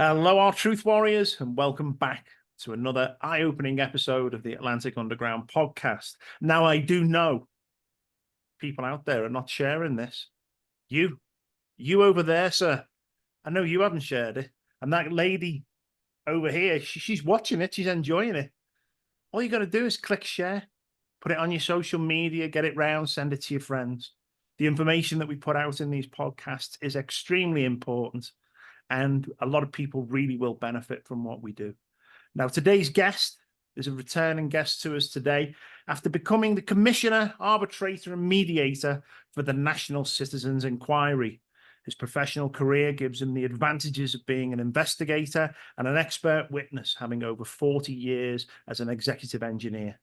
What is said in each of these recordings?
Hello, our truth warriors, and welcome back to another eye-opening episode of the Atlantic Underground podcast. Now, I do know people out there are not sharing this. You over there, sir, I know you haven't shared it. And that lady over here, she's watching it, she's enjoying it. All you got to do is click share, put it on your social media, get it round, send it to your friends. The information that we put out in these podcasts is extremely important, and a lot of people really will benefit from what we do. Now, today's guest is a returning guest to us today after becoming the commissioner, arbitrator, and mediator for the National Citizens Enquiry. His professional career gives him the advantages of being an investigator and an expert witness, having over 40 years as an executive engineer.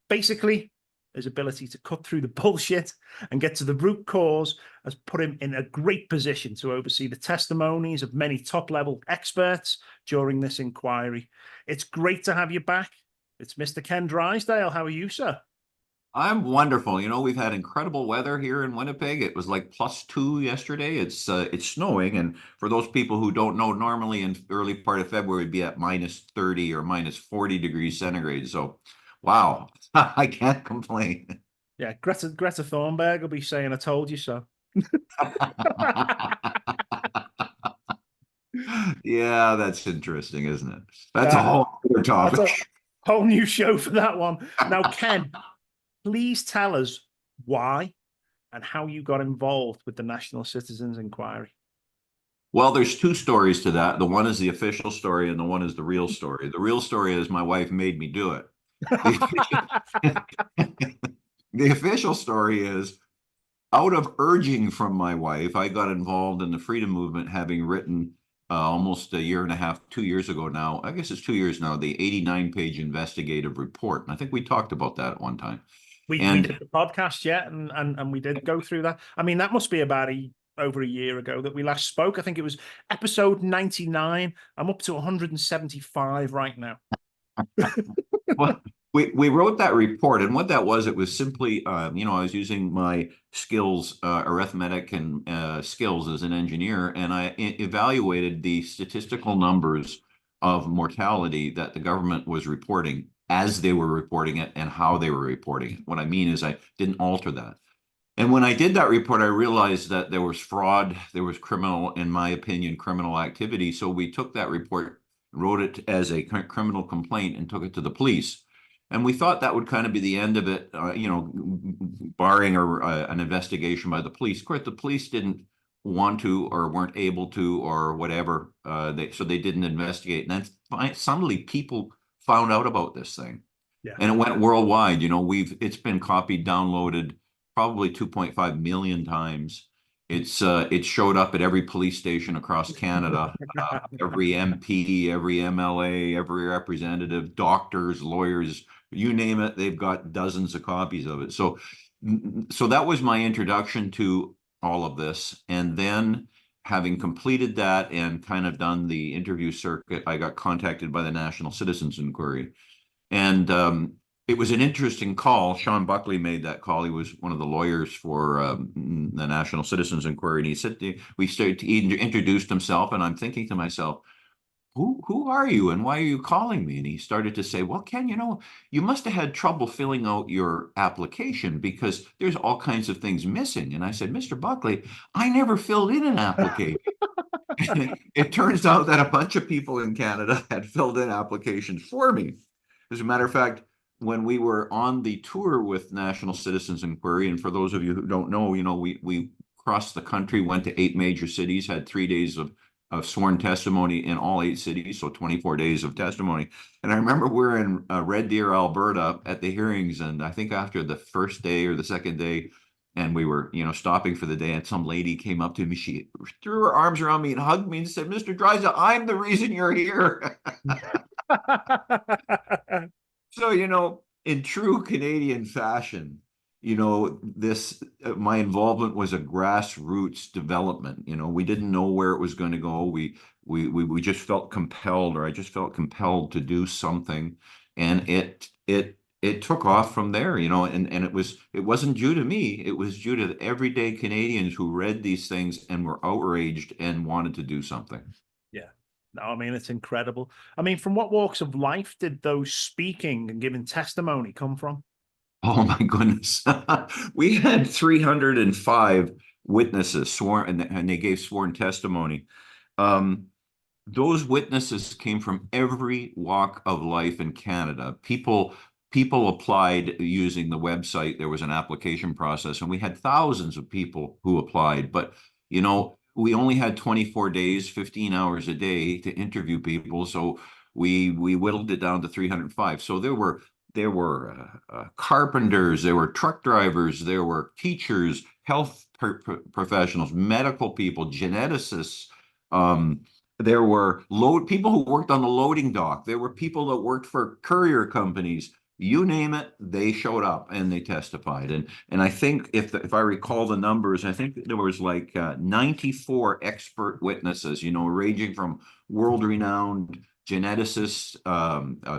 Basically, his ability to cut through the bullshit and get to the root cause has put him in a great position to oversee the testimonies of many top-level experts during this inquiry. It's great to have you back. It's Mr. Ken Drysdale. How are you, sir? I'm wonderful. We've had incredible weather here in Winnipeg. It was like +2 yesterday. It's snowing, and for those people who don't know, normally in early part of February it'd be at -30 or -40 degrees centigrade. So, wow, I can't complain. Yeah, Greta Thunberg will be saying, "I told you so." Yeah, that's interesting, isn't it? That's a whole other That's a topic. whole new show for that one. Now, Ken, please tell us why and how you got involved with the National Citizens Inquiry. Well, there's two stories to that. The one is the official story, and the one is the real story. The real story is my wife made me do it. The official story is, out of urging from my wife, I got involved in the freedom movement, having written almost a year and a half, 2 years ago now. I guess it's 2 years now, the 89-page investigative report. And I think we talked about that at one time. We did the podcast, yeah, and we did go through that. I mean, that must be about over a year ago that we last spoke. I think it was episode 99. I'm up to 175 right now. Well, we wrote that report, and what that was, it was simply, I was using my skills, arithmetic and skills as an engineer, and I evaluated the statistical numbers of mortality that the government was reporting as they were reporting it and how they were reporting it. What I mean is I didn't alter that. And when I did that report, I realized that there was fraud, there was criminal, in my opinion, criminal activity. So we took that report, wrote it as a criminal complaint, and took it to the police. And we thought that would kind of be the end of it, barring an investigation by the police. Of course, the police didn't want to, or weren't able to, or whatever. So they didn't investigate. And then suddenly people found out about this thing. Yeah. And it went worldwide. It's been copied, downloaded probably 2.5 million times. It showed up at every police station across Canada, every MP, every MLA, every representative, doctors, lawyers, you name it, they've got dozens of copies of it. So that was my introduction to all of this. And then, having completed that and kind of done the interview circuit, I got contacted by the National Citizens Inquiry. And it was an interesting call. Sean Buckley made that call. He was one of the lawyers for the National Citizens Inquiry. And he said, he introduced himself, and I'm thinking to myself, who are you and why are you calling me? And he started to say, well, Ken, you must have had trouble filling out your application because there's all kinds of things missing. And I said, Mr. Buckley, I never filled in an application. It turns out that a bunch of people in Canada had filled in applications for me. As a matter of fact, when we were on the tour with National Citizens Inquiry, and for those of you who don't know, we crossed the country, went to 8 major cities, had 3 days of sworn testimony in all 8 cities, so 24 days of testimony. And I remember we're in Red Deer, Alberta at the hearings, and I think after the first day or the second day, and we were, stopping for the day, and some lady came up to me. She threw her arms around me and hugged me and said, Mr. Drysdale, I'm the reason you're here. So, in true Canadian fashion, my involvement was a grassroots development. We didn't know where it was going to go. We just felt compelled, or I just felt compelled to do something, and it took off from there. And it wasn't due to me. It was due to the everyday Canadians who read these things and were outraged and wanted to do something. Yeah. No, I mean, it's incredible. I mean, from what walks of life did those speaking and giving testimony come from? Oh my goodness. We had 305 witnesses sworn, and they gave sworn testimony. Um, those witnesses came from every walk of life in Canada. People applied using the website. There was an application process, and we had thousands of people who applied. But we only had 24 days, 15 hours a day to interview people, so we whittled it down to 305. So there were carpenters, there were truck drivers, there were teachers, health professionals, medical people, geneticists. Um, there were people who worked on the loading dock. There were people that worked for courier companies. You name it, they showed up and they testified. And I think if I recall the numbers, I think there was like 94 expert witnesses, ranging from world-renowned geneticists,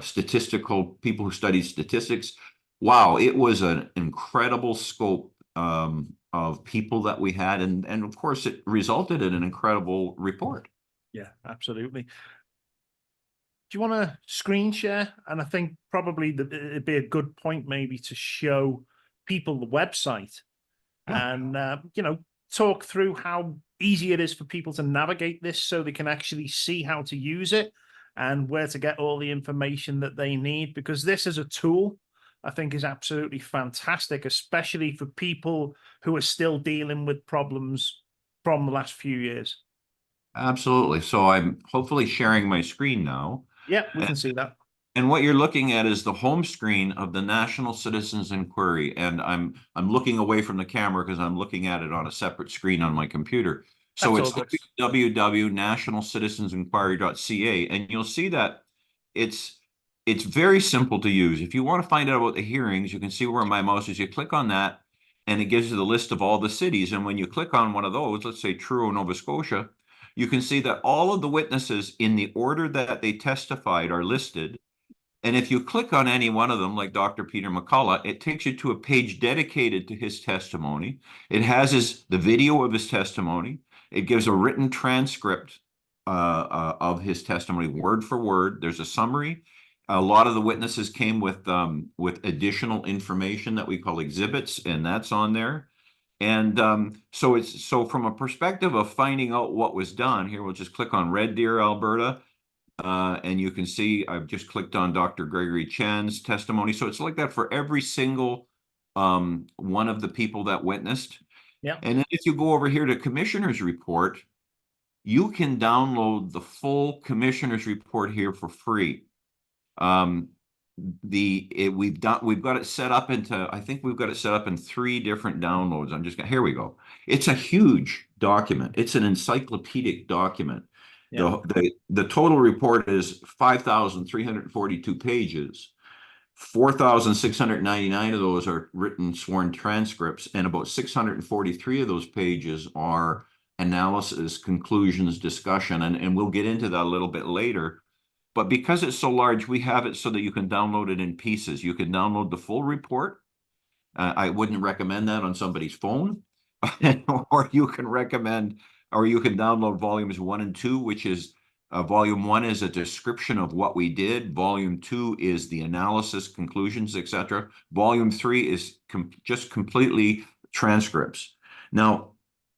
statistical people who studied statistics. Wow, it was an incredible scope of people that we had, and of course, it resulted in an incredible report. Yeah, absolutely. Do you want to screen share? And I think probably it'd be a good point maybe to show people the website Yeah. and talk through how easy it is for people to navigate this so they can actually see how to use it and where to get all the information that they need, because this is a tool I think is absolutely fantastic, especially for people who are still dealing with problems from the last few years. Absolutely. So I'm hopefully sharing my screen now. Yeah, we can see that. And what you're looking at is the home screen of the National Citizens Inquiry. And I'm looking away from the camera because I'm looking at it on a separate screen on my computer. So That's it's all good. www.nationalcitizensinquiry.ca. And you'll see that it's it's very simple to use. If you want to find out about the hearings, you can see where my mouse is. You click on that, and it gives you the list of all the cities. And when you click on one of those, let's say Truro, Nova Scotia, you can see that all of the witnesses in the order that they testified are listed. And if you click on any one of them, like Dr. Peter McCullough, it takes you to a page dedicated to his testimony. It has the video of his testimony. It gives a written transcript of his testimony, word for word. There's a summary. A lot of the witnesses came with additional information that we call exhibits, and that's on there. And so from a perspective of finding out what was done, here we'll just click on Red Deer, Alberta. And you can see I've just clicked on Dr. Gregory Chan's testimony. So it's like that for every single one of the people that witnessed. Yeah. And then if you go over here to Commissioner's Report, you can download the full Commissioner's Report here for free. We've got it set up into, I think we've got it set up in 3 different downloads. Here we go. It's a huge document. It's an encyclopedic document. Yeah. The total report is 5,342 pages. 4,699 of those are written sworn transcripts, and about 643 of those pages are analysis, conclusions, discussion, and we'll get into that a little bit later. But because it's so large, we have it so that you can download it in pieces. You can download the full report. I wouldn't recommend that on somebody's phone, or you can download volumes 1 and 2, which is volume 1 is a description of what we did. Volume 2 is the analysis, conclusions, etc. Volume 3 is just completely transcripts. Now,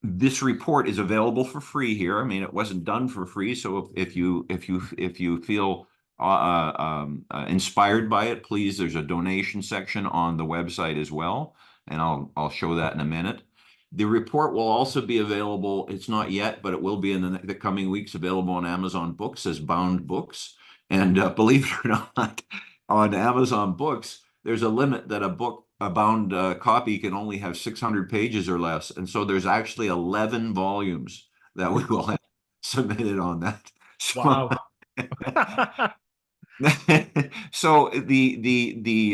this report is available for free here. I mean, it wasn't done for free, so if you feel inspired by it, please, there's a donation section on the website as well, and I'll show that in a minute. The report will also be available. It's not yet, but it will be in the coming weeks, available on Amazon Books as bound books. And believe it or not, on Amazon Books, there's a limit that a bound copy can only have 600 pages or less. And so there's actually 11 volumes that we will have submitted on that. So, Wow. so the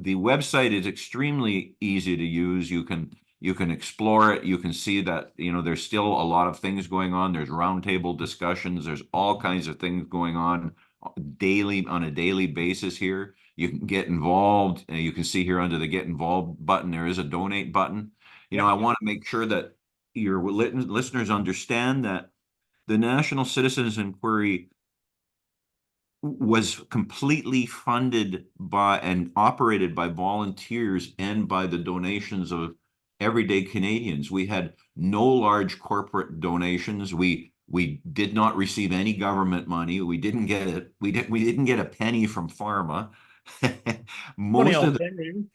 website is extremely easy to use. You can explore it. You can see that, there's still a lot of things going on. There's roundtable discussions. There's all kinds of things going on on a daily basis here. You can get involved. You can see here under the Get Involved button, there is a donate button. I want to make sure that your listeners understand that the National Citizens Inquiry was completely funded by and operated by volunteers and by the donations of everyday Canadians. We had no large corporate donations. We did not receive any government money. We didn't get it. We didn't get a penny from pharma. Funny Most of old the thing.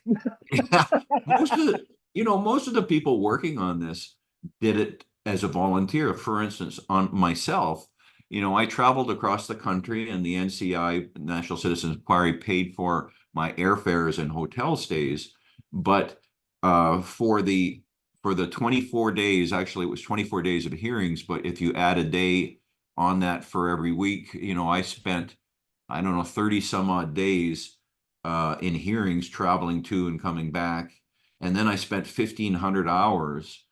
yeah, most of the most of the people working on this did it as a volunteer. For instance, on myself, I traveled across the country, and the NCI, National Citizens Enquiry, paid for my airfares and hotel stays. But for the 24 days, actually, it was 24 days of hearings. But if you add a day on that for every week, I spent, I don't know, 30 some odd days in hearings, traveling to and coming back. And then I spent 1,500 hours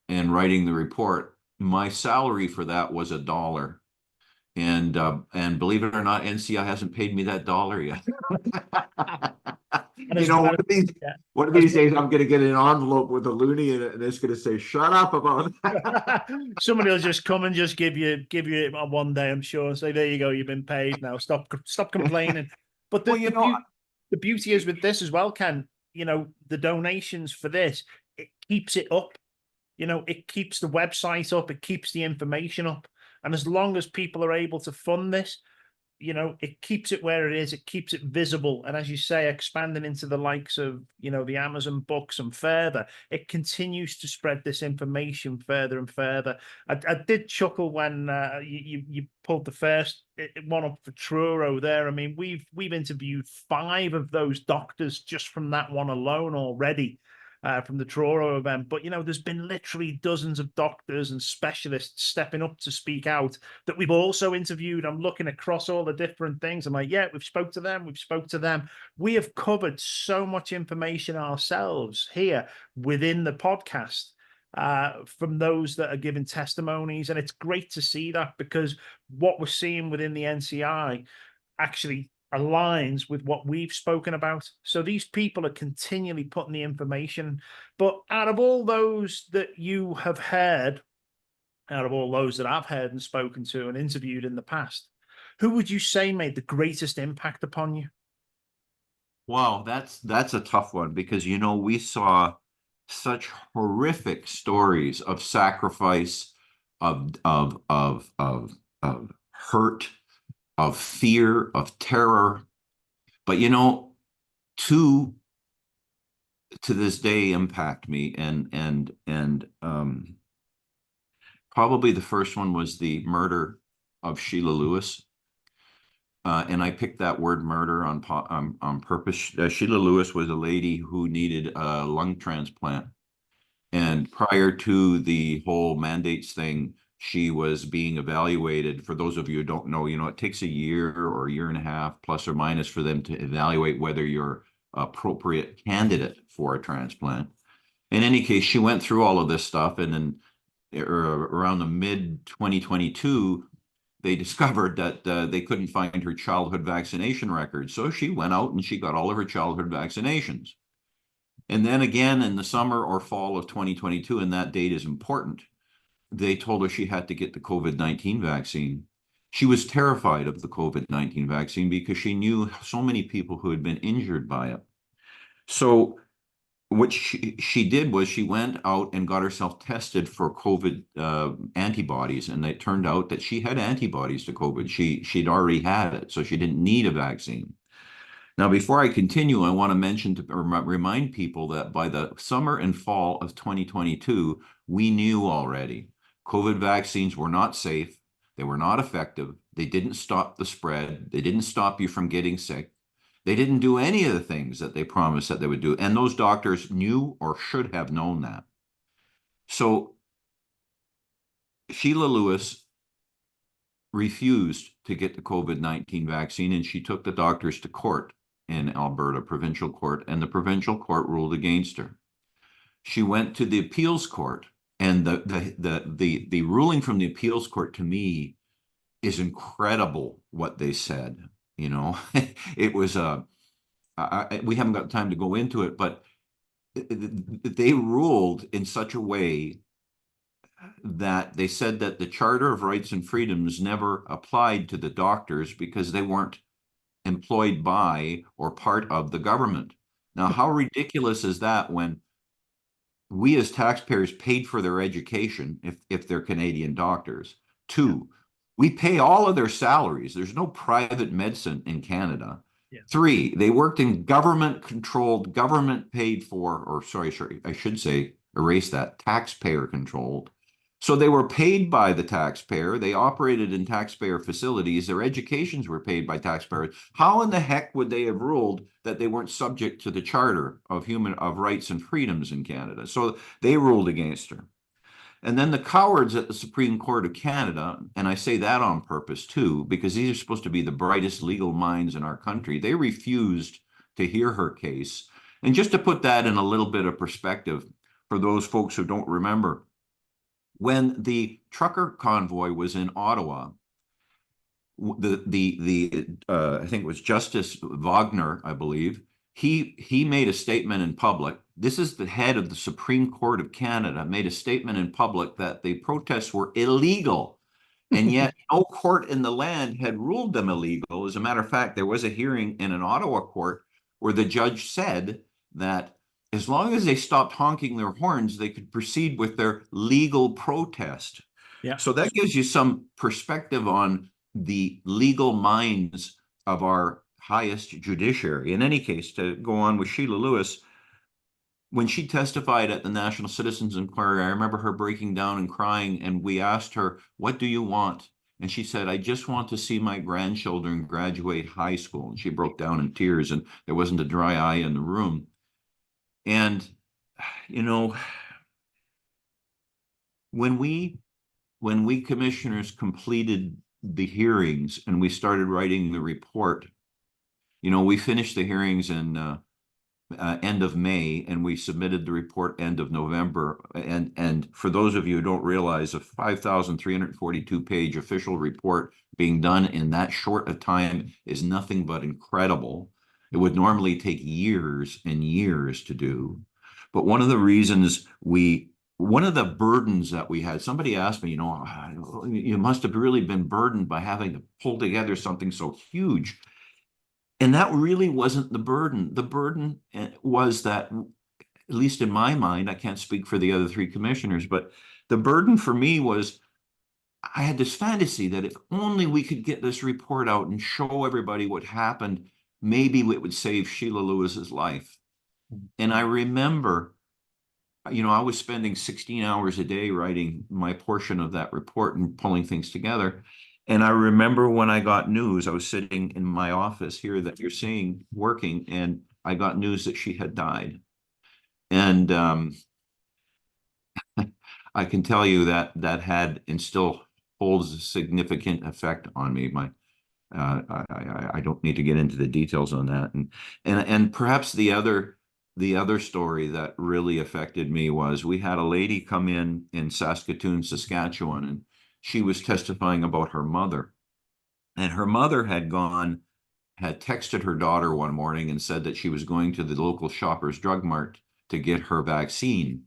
in writing the report. My salary for that was $1. And believe it or not, NCI hasn't paid me that dollar yet. And You as, know, and, yeah, one of as these days I'm going to get an envelope with a loony in it, and it's going to say, "Shut up about that." somebody will just come and just give you it on one day, I'm sure, and say, "There you go, you've been paid now. Stop complaining." But Well, the beauty is with this as well, Ken. The donations for this, it keeps it up. It keeps the website up, it keeps the information up, and as long as people are able to fund this, it keeps it where it is, it keeps it visible. And as you say, expanding into the likes of, the Amazon books and further, it continues to spread this information further and further. I did chuckle when you pulled the first one up for Truro there. I mean, we've interviewed 5 of those doctors just from that one alone already. From the Truro event, but there's been literally dozens of doctors and specialists stepping up to speak out that we've also interviewed. I'm looking across all the different things. I'm like, yeah, we've spoke to them. We've spoke to them. We have covered so much information ourselves here within the podcast from those that are giving testimonies. And it's great to see that, because what we're seeing within the NCI actually aligns with what we've spoken about. So these people are continually putting the information. But out of all those that you have heard, out of all those that I've heard and spoken to and interviewed in the past, who would you say made the greatest impact upon you? Wow, that's a tough one, because we saw such horrific stories of sacrifice, of hurt, of fear, of terror. But two to this day impact me, and probably the first one was the murder of Sheila Lewis. And I picked that word "murder" on purpose. Sheila Lewis was a lady who needed a lung transplant, and prior to the whole mandates thing, she was being evaluated. For those of you who don't know, it takes a year or a year and a half, plus or minus, for them to evaluate whether you're appropriate candidate for a transplant. In any case, she went through all of this stuff, and then around the mid 2022, they discovered that they couldn't find her childhood vaccination record. So she went out and she got all of her childhood vaccinations. And then again in the summer or fall of 2022, and that date is important, they told her she had to get the COVID-19 vaccine. She was terrified of the COVID-19 vaccine because she knew so many people who had been injured by it. So what she did was she went out and got herself tested for COVID antibodies, and it turned out that she had antibodies to COVID. She'd already had it, so she didn't need a vaccine. Now, before I continue, I want to mention to remind people that by the summer and fall of 2022, we knew already COVID vaccines were not safe. They were not effective. They didn't stop the spread. They didn't stop you from getting sick. They didn't do any of the things that they promised that they would do. And those doctors knew or should have known that. So Sheila Lewis refused to get the COVID-19 vaccine, and she took the doctors to court in Alberta provincial court, and the provincial court ruled against her. She went to the appeals court, and the ruling from the appeals court, to me, is incredible. What they said, it was we haven't got time to go into it, but they ruled in such a way that they said that the Charter of Rights and Freedoms never applied to the doctors because they weren't employed by or part of the government. Now, how ridiculous is that when we as taxpayers paid for their education if they're Canadian doctors? Two, we pay all of their salaries. There's no private medicine in Canada. Yeah. Three, they worked in government controlled, government paid for, or sorry, I should say, erase that, taxpayer controlled. So they were paid by the taxpayer. They operated in taxpayer facilities. Their educations were paid by taxpayers. How in the heck would they have ruled that they weren't subject to the Charter of Rights and Freedoms in Canada? So they ruled against her. And then the cowards at the Supreme Court of Canada, and I say that on purpose too, because these are supposed to be the brightest legal minds in our country, they refused to hear her case. And just to put that in a little bit of perspective for those folks who don't remember, when the trucker convoy was in Ottawa, I think it was Justice Wagner, I believe, he made a statement in public. This is the head of the Supreme Court of Canada, made a statement in public that the protests were illegal. And yet no court in the land had ruled them illegal. As a matter of fact, there was a hearing in an Ottawa court where the judge said that as long as they stopped honking their horns, they could proceed with their legal protest. Yeah. So that gives you some perspective on the legal minds of our highest judiciary. In any case, to go on with Sheila Lewis, when she testified at the National Citizens Inquiry, I remember her breaking down and crying, and we asked her, "What do you want?" And she said, "I just want to see my grandchildren graduate high school." And she broke down in tears, and there wasn't a dry eye in the room. And, you know, when we commissioners completed the hearings and we started writing the report, we finished the hearings in end of May, and we submitted the report end of November. And for those of you who don't realize, a 5,342 page official report being done in that short a time is nothing but incredible. It would normally take years and years to do. But one of the burdens that we had, somebody asked me, you must have really been burdened by having to pull together something so huge. And that really wasn't the burden. The burden was that, at least in my mind, I can't speak for the other three commissioners, but the burden for me was I had this fantasy that if only we could get this report out and show everybody what happened, maybe it would save Sheila Lewis's life. And I remember, I was spending 16 hours a day writing my portion of that report and pulling things together. And I remember when I got news, I was sitting in my office here that you're seeing working, and I got news that she had died. And I can tell you that had and still holds a significant effect on me. I don't need to get into the details on that. And perhaps the other story that really affected me was we had a lady come in Saskatoon, Saskatchewan, and she was testifying about her mother. And her mother had texted her daughter one morning and said that she was going to the local Shoppers Drug Mart to get her vaccine.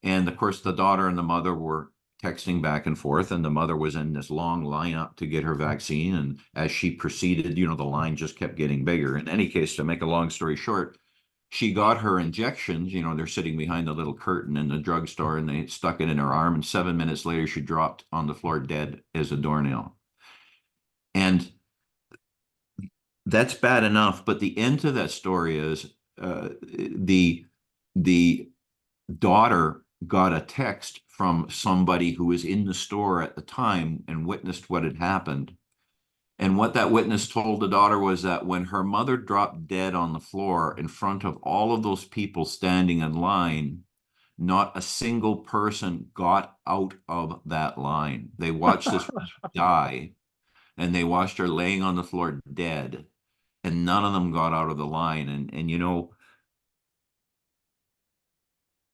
And of course, the daughter and the mother were texting back and forth, and the mother was in this long lineup to get her vaccine. And as she proceeded, the line just kept getting bigger. In any case, to make a long story short, she got her injections. They're sitting behind the little curtain in the drugstore, and they stuck it in her arm. And 7 minutes later, she dropped on the floor dead as a doornail. And that's bad enough. But the end to that story is the daughter got a text from somebody who was in the store at the time and witnessed what had happened. And what that witness told the daughter was that when her mother dropped dead on the floor in front of all of those people standing in line, not a single person got out of that line. They watched this die, and they watched her laying on the floor dead, and none of them got out of the line. And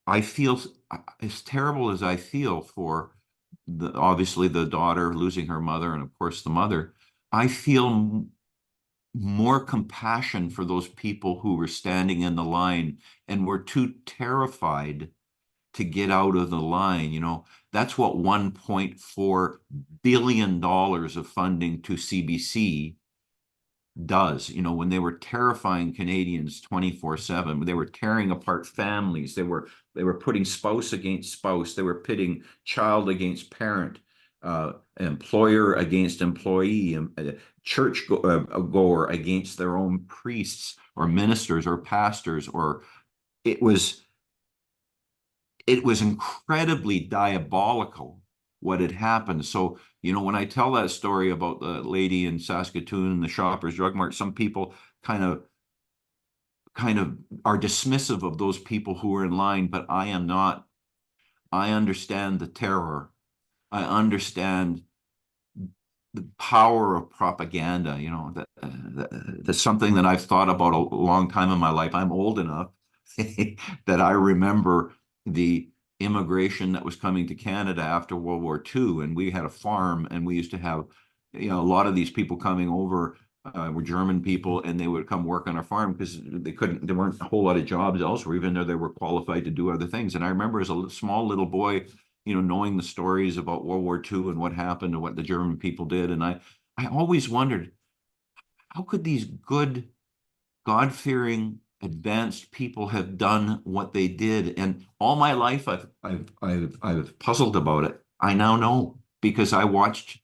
I feel, as terrible as I feel for obviously the daughter losing her mother, and of course the mother, I feel more compassion for those people who were standing in the line and were too terrified to get out of the line. That's what $1.4 billion of funding to CBC does. You know, when they were terrifying Canadians 24/7, they were tearing apart families, they were putting spouse against spouse, they were pitting child against parent, employer against employee, church goer against their own priests or ministers or pastors, or it was incredibly diabolical what had happened. So, you know, when I tell that story about the lady in Saskatoon and the Shoppers Drug Mart, some people kind of are dismissive of those people who are in line, but I am not. I understand the terror. I understand the power of propaganda. You know, that's something that I've thought about a long time in my life. I'm old enough that I remember the immigration that was coming to Canada after World War II, and we had a farm, and we used to have, you know, a lot of these people coming over were German people, and they would come work on our farm because there weren't a whole lot of jobs elsewhere, even though they were qualified to do other things. And I remember as a small little boy, you know, knowing the stories about World War II and what happened and what the German people did, and I always wondered, how could these good, God-fearing, advanced people have done what they did? And all my life, I've puzzled about it. I now know, because I watched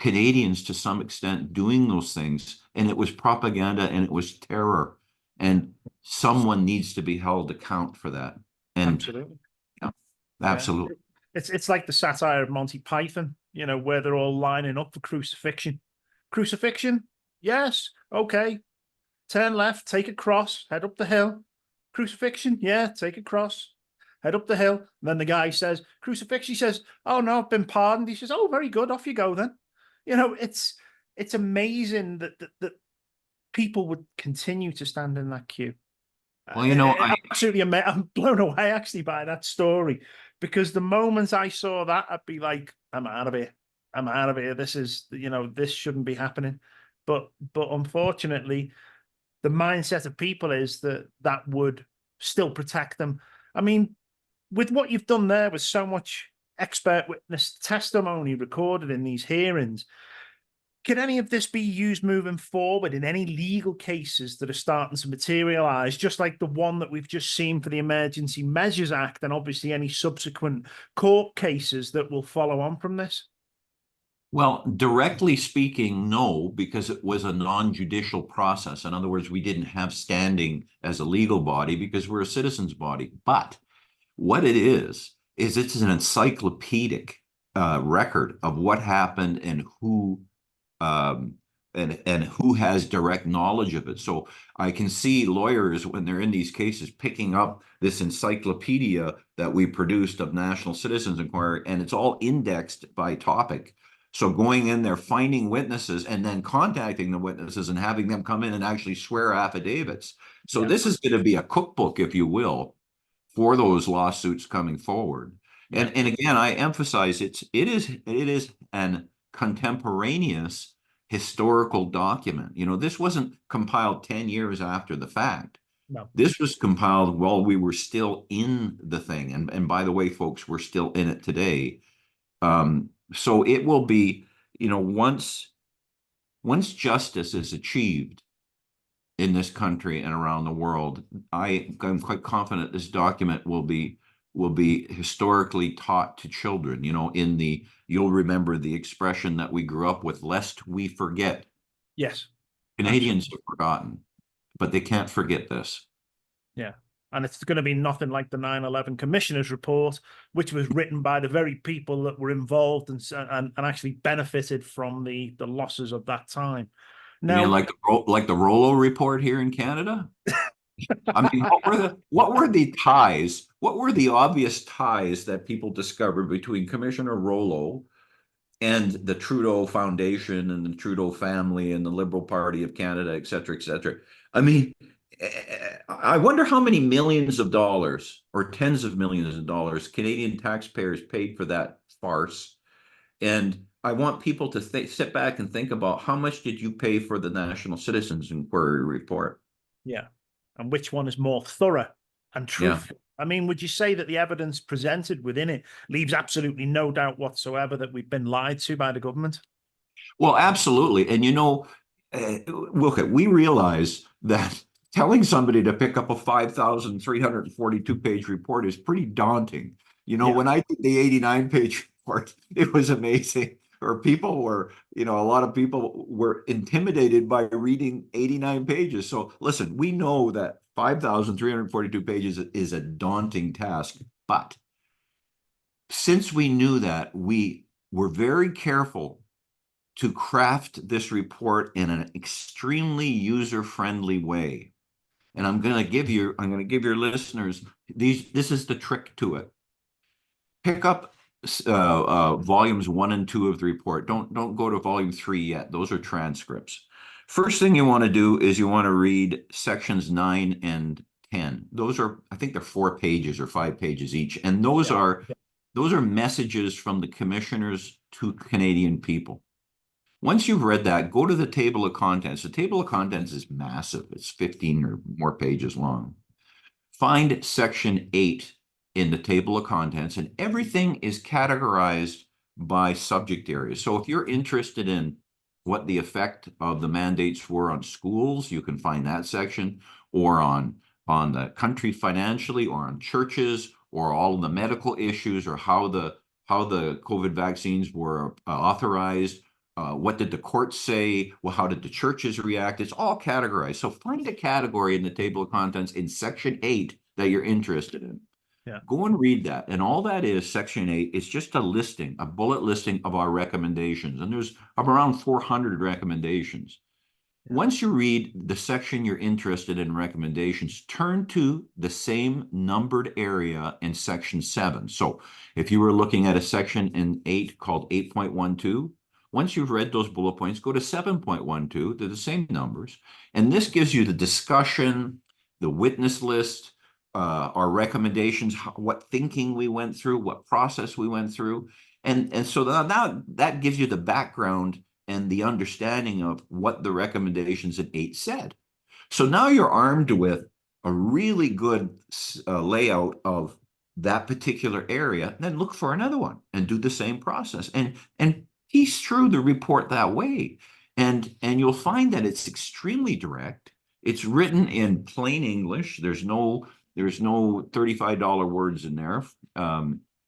Canadians to some extent doing those things, and it was propaganda and it was terror, and someone needs to be held account for that. And Absolutely. yeah, Yeah. absolutely. It's like the satire of Monty Python, you know, where they're all lining up for crucifixion. Crucifixion? Yes. Okay. Turn left, take a cross, head up the hill. Crucifixion? Yeah, take a cross, head up the hill. And then the guy says, crucifixion. He says, oh no, I've been pardoned. He says, oh, very good. Off you go then. You know, it's amazing that people would continue to stand in that queue. Well, you know, I'm blown away actually by that story, because the moment I saw that, I'd be like, I'm out of here. I'm out of here. This is, you know, this shouldn't be happening. But unfortunately, the mindset of people is that would still protect them. I mean, with what you've done there, with so much expert witness testimony recorded in these hearings, can any of this be used moving forward in any legal cases that are starting to materialize, just like the one that we've just seen for the Emergency Measures Act, and obviously any subsequent court cases that will follow on from this? well, directly speaking, no, because it was a non-judicial process. In other words, we didn't have standing as a legal body because we're a citizens body. But what it is it's an encyclopedic record of what happened and who um, and who has direct knowledge of it. So I can see lawyers, when they're in these cases, picking up this encyclopedia that we produced of National Citizens Inquiry, and it's all indexed by topic. So going in there, finding witnesses, and then contacting the witnesses and having them come in and actually swear affidavits. So Yeah. this is going to be a cookbook, if you will, for those lawsuits coming forward. Yeah. And again, I emphasize it is an contemporaneous historical document. You know, this wasn't compiled 10 years after the fact. No. This was compiled while we were still in the thing. And by the way, folks, we're still in it today. So it will be, you know, once justice is achieved in this country and around the world, I'm quite confident this document will be historically taught to children. You know, you'll remember the expression that we grew up with, lest we forget. Yes. Canadians have forgotten, but they can't forget this. Yeah. And it's going to be nothing like the 9/11 Commissioner's report, which was written by the very people that were involved and actually benefited from the losses of that time. Now, you mean like the Rollo report here in Canada? I mean, what were the ties? What were the obvious ties that people discovered between Commissioner Rollo and the Trudeau Foundation and the Trudeau family and the Liberal Party of Canada, et cetera, et cetera? I mean, I wonder how many millions of dollars or tens of millions of dollars Canadian taxpayers paid for that farce. And I want people to sit back and think about, how much did you pay for the National Citizens Inquiry report? Yeah. And which one is more thorough and truthful? I mean, would you say that the evidence presented within it leaves absolutely no doubt whatsoever that we've been lied to by the government? Well, absolutely. And look, we realize that telling somebody to pick up a 5,342 page report is pretty daunting. Yeah. When I did the 89-page report, it was amazing. Or a lot of people were intimidated by reading 89 pages. So listen, we know that 5,342 pages is a daunting task, but since we knew that, we were very careful to craft this report in an extremely user-friendly way. And I'm going to give your listeners this is the trick to it. Pick up volumes 1 and 2 of the report. Don't go to volume 3 yet. Those are transcripts. First thing you want to do is you want to read sections 9 and 10. Those are, I think they're 4 pages or 5 pages each. And those are messages from the commissioners to Canadian people. Once you've read that, go to the table of contents. The table of contents is massive. It's 15 or more pages long. Find section 8 in the table of contents, and everything is categorized by subject areas. So if you're interested in what the effect of the mandates were on schools, you can find that section, or on the country financially, or on churches, or all of the medical issues, or how the COVID vaccines were authorized. What did the courts say? Well, how did the churches react? It's all categorized. So find a category in the table of contents in section 8 that you're interested in. Yeah. Go and read that. And all that is, section 8, is just a bullet listing of our recommendations. And there's around 400 recommendations. Yeah. Once you read the section you're interested in recommendations, turn to the same numbered area in section 7. So if you were looking at a section in 8 called 8.12, once you've read those bullet points, go to 7.12. They're the same numbers. And this gives you the discussion, the witness list, our recommendations, what thinking we went through, what process we went through. And so now that gives you the background and the understanding of what the recommendations in 8 said. So now you're armed with a really good layout of that particular area, and then look for another one and do the same process and piece through the report that way. And you'll find that it's extremely direct. It's written in plain English. There's no $35 words in there.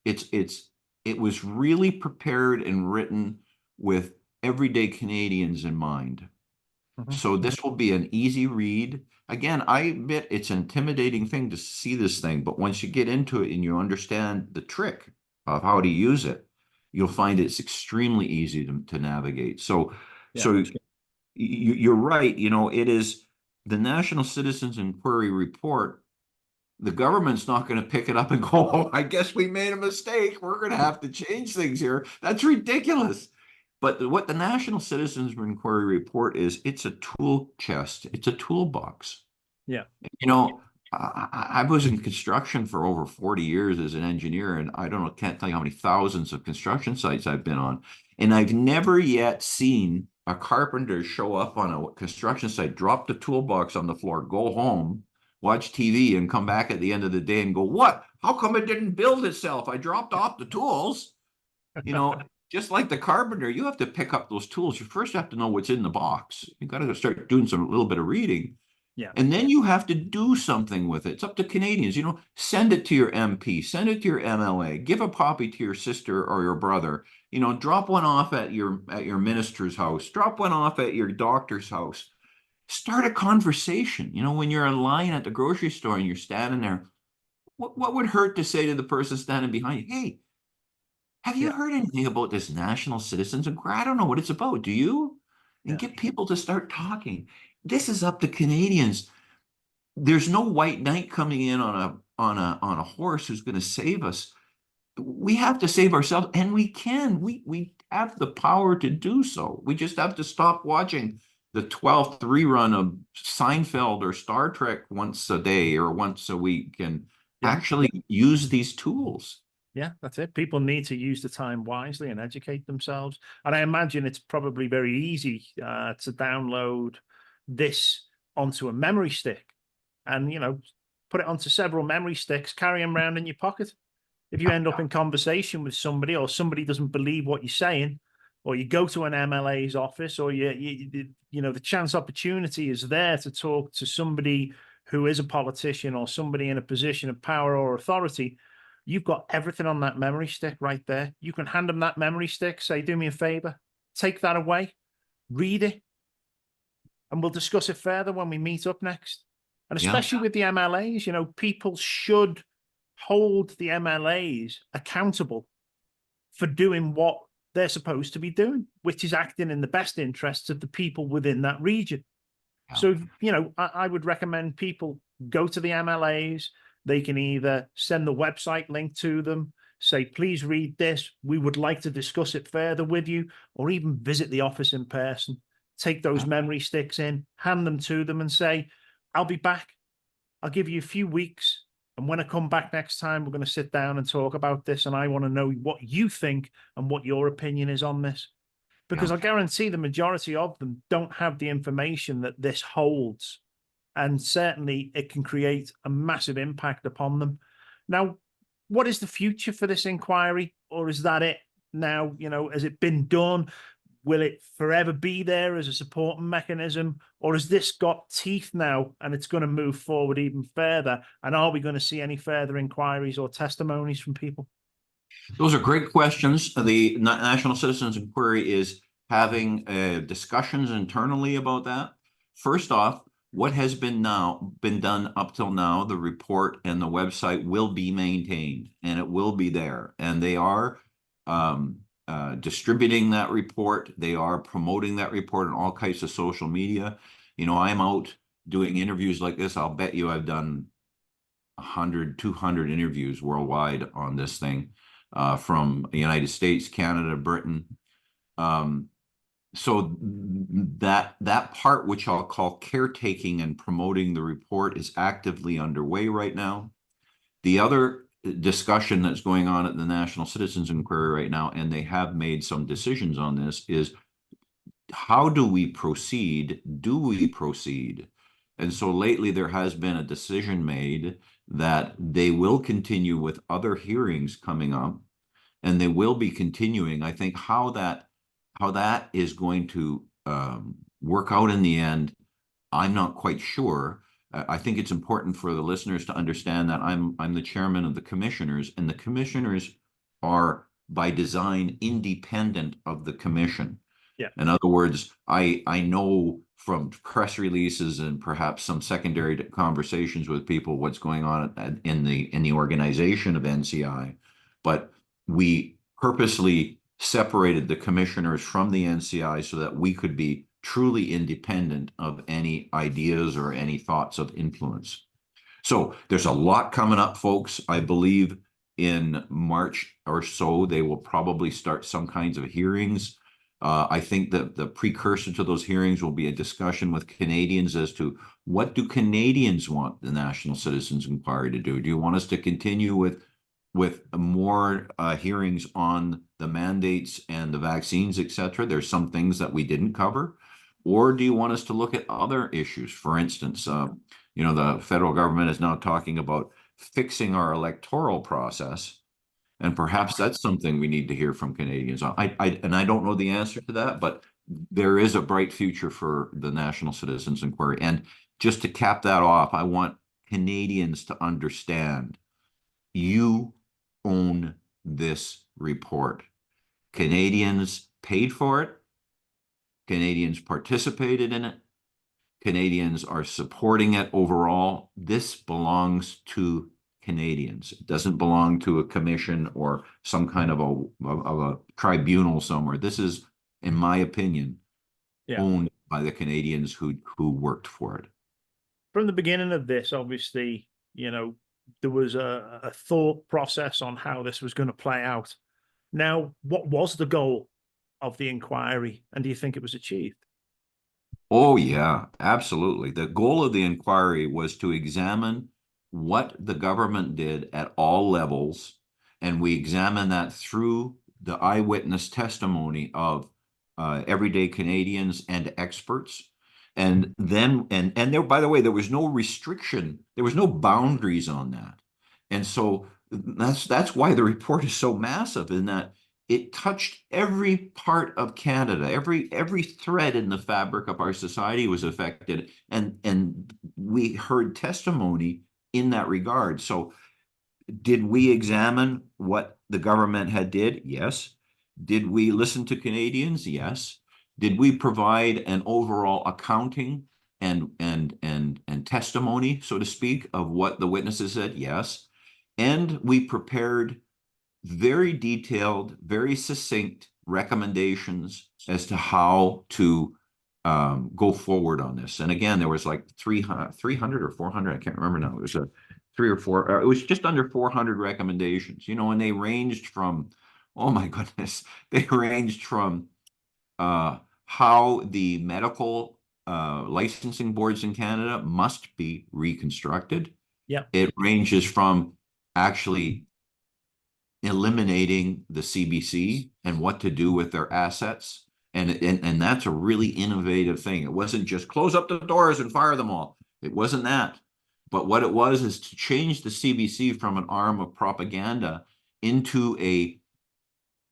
It was really prepared and written with everyday Canadians in mind. So this will be an easy read. Again, I admit it's an intimidating thing to see this thing, but once you get into it and you understand the trick of how to use it, you'll find it's extremely easy to navigate. So you're right. It is the National Citizens Inquiry Report. The government's not going to pick it up and go, oh, I guess we made a mistake. We're going to have to change things here. That's ridiculous. But what the National Citizens Inquiry Report is, it's a tool chest. It's a toolbox. Yeah. I was in construction for over 40 years as an engineer, and can't tell you how many thousands of construction sites I've been on. And I've never yet seen a carpenter show up on a construction site, drop the toolbox on the floor, go home, watch TV, and come back at the end of the day and go, what? How come it didn't build itself? I dropped off the tools. Just like the carpenter, you have to pick up those tools. You first have to know what's in the box. You got to start doing a little bit of reading. Yeah. And then you have to do something with it. It's up to Canadians. Send it to your MP, send it to your MLA, give a copy to your sister or your brother. Drop one off at your minister's house, drop one off at your doctor's house. Start a conversation. When you're in line at the grocery store and you're standing there, what would hurt to say to the person standing behind you, hey, have you heard anything about this National Citizens Inquiry? I don't know what it's about. Do you? And get people to start talking. This is up to Canadians. There's no white knight coming in on a horse who's going to save us. We have to save ourselves, and we can. We have the power to do so. We just have to stop watching the 12th rerun of Seinfeld or Star Trek once a day or once a week and actually use these tools. Yeah, that's it. People need to use the time wisely and educate themselves. And I imagine it's probably very easy to download this onto a memory stick and, put it onto several memory sticks, carry them around in your pocket. If you end up in conversation with somebody, or somebody doesn't believe what you're saying, or you go to an MLA's office, or the chance opportunity is there to talk to somebody who is a politician or somebody in a position of power or authority, you've got everything on that memory stick right there. You can hand them that memory stick, say, do me a favor, take that away, read it, and we'll discuss it further when we meet up next. And especially with the MLAs, people should hold the MLAs accountable for doing what they're supposed to be doing, which is acting in the best interests of the people within that region. Yeah. So, I would recommend people go to the MLAs. They can either send the website link to them, say, please read this. We would like to discuss it further with you, or even visit the office in person. Take those memory sticks in, hand them to them and say, I'll be back. I'll give you a few weeks. And when I come back next time, we're going to sit down and talk about this. And I want to know what you think and what your opinion is on this. Because I guarantee the majority of them don't have the information that this holds. And certainly it can create a massive impact upon them. Now, what is the future for this inquiry? Or is that it now? Has it been done? Will it forever be there as a supporting mechanism? Or has this got teeth now and it's going to move forward even further? And are we going to see any further inquiries or testimonies from people? Those are great questions. The National Citizens Inquiry is having discussions internally about that. First off, what has been done up till now, the report and the website will be maintained and it will be there. And they are distributing that report. They are promoting that report on all kinds of social media. I'm out doing interviews like this. I'll bet you I've done 100, 200 interviews worldwide on this thing, from the United States, Canada, Britain. So that part, which I'll call caretaking and promoting the report, is actively underway right now. The other discussion that's going on at the National Citizens Inquiry right now, and they have made some decisions on this, is how do we proceed? Do we proceed? And so lately there has been a decision made that they will continue with other hearings coming up, and they will be continuing. I think how that is going to work out in the end, I'm not quite sure. I think it's important for the listeners to understand that I'm the chairman of the commissioners, and the commissioners are by design independent of the commission. Yeah. In other words, I know from press releases and perhaps some secondary conversations with people what's going on in the organization of NCI, but we purposely separated the commissioners from the NCI so that we could be truly independent of any ideas or any thoughts of influence. So there's a lot coming up, folks. I believe in March or so, they will probably start some kinds of hearings. I think that the precursor to those hearings will be a discussion with Canadians as to what do Canadians want the National Citizens Inquiry to do? Do you want us to continue with more hearings on the mandates and the vaccines, et cetera? There's some things that we didn't cover. Or do you want us to look at other issues? For instance, the federal government is now talking about fixing our electoral process. And perhaps that's something we need to hear from Canadians on. I don't know the answer to that, but there is a bright future for the National Citizens Inquiry. And just to cap that off, I want Canadians to understand you own this report. Canadians paid for it. Canadians participated in it. Canadians are supporting it overall. This belongs to Canadians. It doesn't belong to a commission or some kind of a tribunal somewhere. This is, in my opinion, owned by the Canadians who worked for it. From the beginning of this, obviously, there was a thought process on how this was going to play out. Now, what was the goal of the inquiry, and do you think it was achieved? Oh, yeah, absolutely. The goal of the inquiry was to examine what the government did at all levels, and we examine that through the eyewitness testimony of everyday Canadians and experts. And then, and there, by the way, there was no restriction, there was no boundaries on that. And so that's why the report is so massive, in that it touched every part of Canada. Every thread in the fabric of our society was affected, and we heard testimony in that regard. So did we examine what the government had did? Yes. Did we listen to Canadians? Yes. Did we provide an overall accounting and testimony, so to speak, of what the witnesses said? Yes. And we prepared very detailed, very succinct recommendations as to how to go forward on this. And again, there was like 300 or 400, I can't remember now. It was a three or four, it was just under 400 recommendations, and they ranged from, oh my goodness, they ranged from how the medical licensing boards in Canada must be reconstructed. Yeah. It ranges from actually eliminating the CBC and what to do with their assets. And that's a really innovative thing. It wasn't just close up the doors and fire them all. It wasn't that. But what it was is to change the CBC from an arm of propaganda into a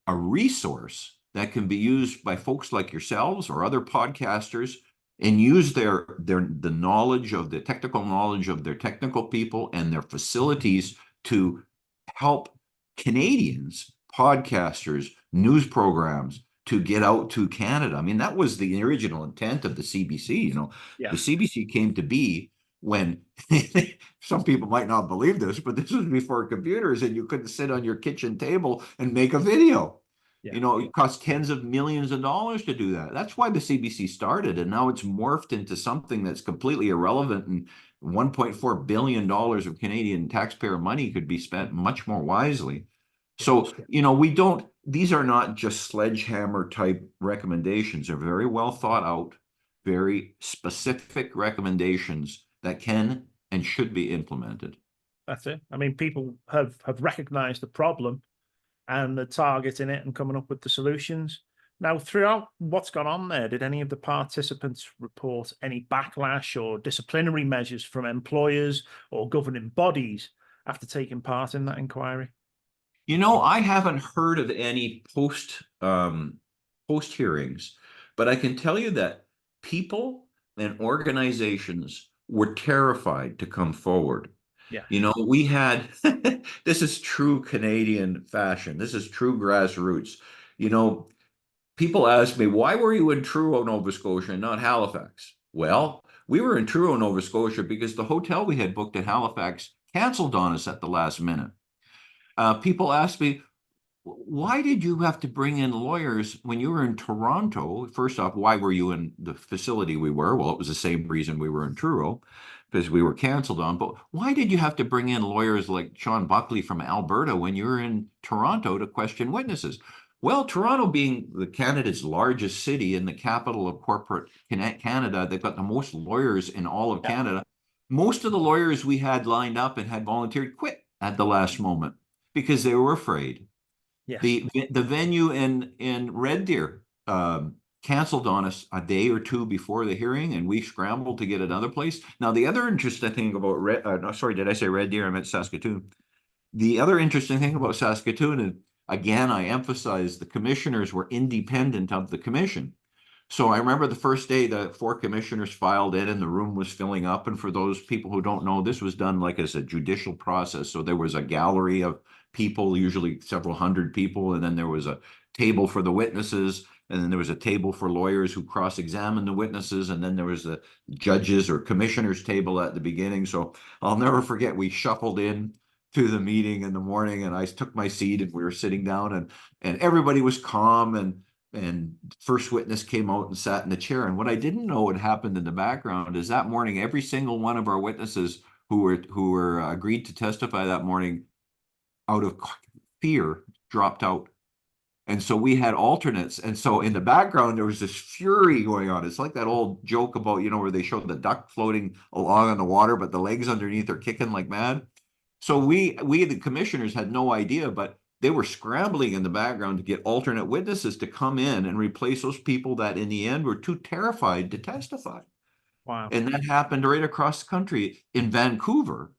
resource that can be used by folks like yourselves or other podcasters, and use the knowledge of the technical knowledge of their technical people and their facilities to help Canadians, podcasters, news programs, to get out to Canada. I mean, that was the original intent of the CBC. Yeah. The CBC came to be when some people might not believe this, but this was before computers, and you couldn't sit on your kitchen table and make a video. Yeah. It cost tens of millions of dollars to do that. That's why the CBC started, and now it's morphed into something that's completely irrelevant, and $1.4 billion of Canadian taxpayer money could be spent much more wisely. So, these are not just sledgehammer type recommendations. They're very well thought out, very specific recommendations that can and should be implemented. That's it. I mean, people have recognized the problem and the targeting it and coming up with the solutions. Now, throughout what's gone on there, did any of the participants report any backlash or disciplinary measures from employers or governing bodies after taking part in that inquiry? I haven't heard of any post hearings, but I can tell you that people and organizations were terrified to come forward. Yeah. We had this is true Canadian fashion. This is true grassroots. People ask me, why were you in Truro, Nova Scotia, and not Halifax? Well, we were in Truro, Nova Scotia because the hotel we had booked at Halifax canceled on us at the last minute. People ask me, why did you have to bring in lawyers when you were in Toronto? First off, why were you in the facility we were? Well, it was the same reason we were in Truro, because we were canceled on. But why did you have to bring in lawyers like Sean Buckley from Alberta when you were in Toronto to question witnesses? Well, Toronto being Canada's largest city and the capital of corporate Canada, they've got the most lawyers in all of Canada. Most of the lawyers we had lined up and had volunteered quit at the last moment because they were afraid. Yes. The venue in Red Deer canceled on us a day or two before the hearing, and we scrambled to get another place. Now, the other interesting thing about sorry, did I say Red Deer? I meant Saskatoon. The other interesting thing about Saskatoon, and again, I emphasize the commissioners were independent of the commission. So I remember the first day the 4 commissioners filed in and the room was filling up. And for those people who don't know, this was done like as a judicial process. So there was a gallery of people, usually several hundred people, and then there was a table for the witnesses, and then there was a table for lawyers who cross-examined the witnesses, and then there was the judges or commissioners table at the beginning. So I'll never forget, we shuffled in to the meeting in the morning, and I took my seat, and we were sitting down, and everybody was calm, and first witness came out and sat in the chair. And what I didn't know had happened in the background is that morning, every single one of our witnesses who were agreed to testify that morning, out of fear, dropped out. And so we had alternates. And so in the background, there was this fury going on. It's like that old joke about, where they showed the duck floating along on the water, but the legs underneath are kicking like mad. So we the commissioners had no idea, but they were scrambling in the background to get alternate witnesses to come in and replace those people that in the end were too terrified to testify. Wow. And that happened right across the country. In Vancouver,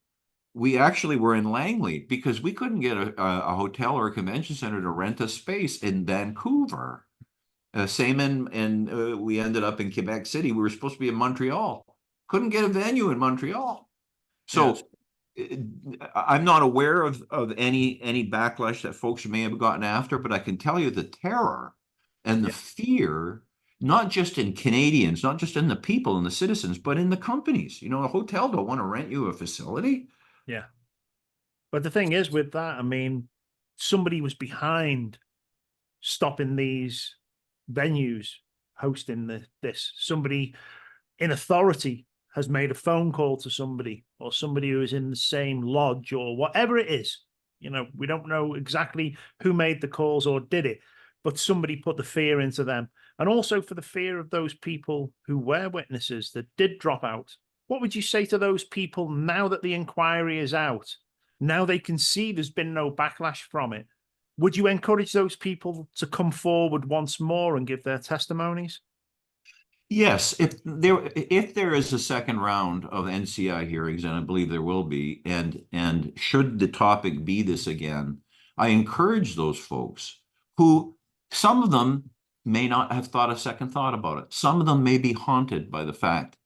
we actually were in Langley because we couldn't get a hotel or a convention center to rent a space in Vancouver. Same in we ended up in Quebec City. We were supposed to be in Montreal. Couldn't get a venue in Montreal. Yes. So I'm not aware of any backlash that folks may have gotten after, but I can tell you the terror and the Yeah. fear, not just in Canadians, not just in the people and the citizens, but in the companies. You know, a hotel don't want to rent you a facility. Yeah. But the thing is with that, I mean, somebody was behind stopping these venues hosting this. Somebody in authority has made a phone call to somebody, or somebody who is in the same lodge, or whatever it is. You know, we don't know exactly who made the calls or did it, but somebody put the fear into them. And also for the fear of those people who were witnesses that did drop out. What would you say to those people now that the inquiry is out? Now they can see there's been no backlash from it. Would you encourage those people to come forward once more and give their testimonies? Yes, if there is a second round of NCI hearings, and I believe there will be, and should the topic be this again, I encourage those folks who, some of them may not have thought a second thought about it. Some of them may be haunted by the fact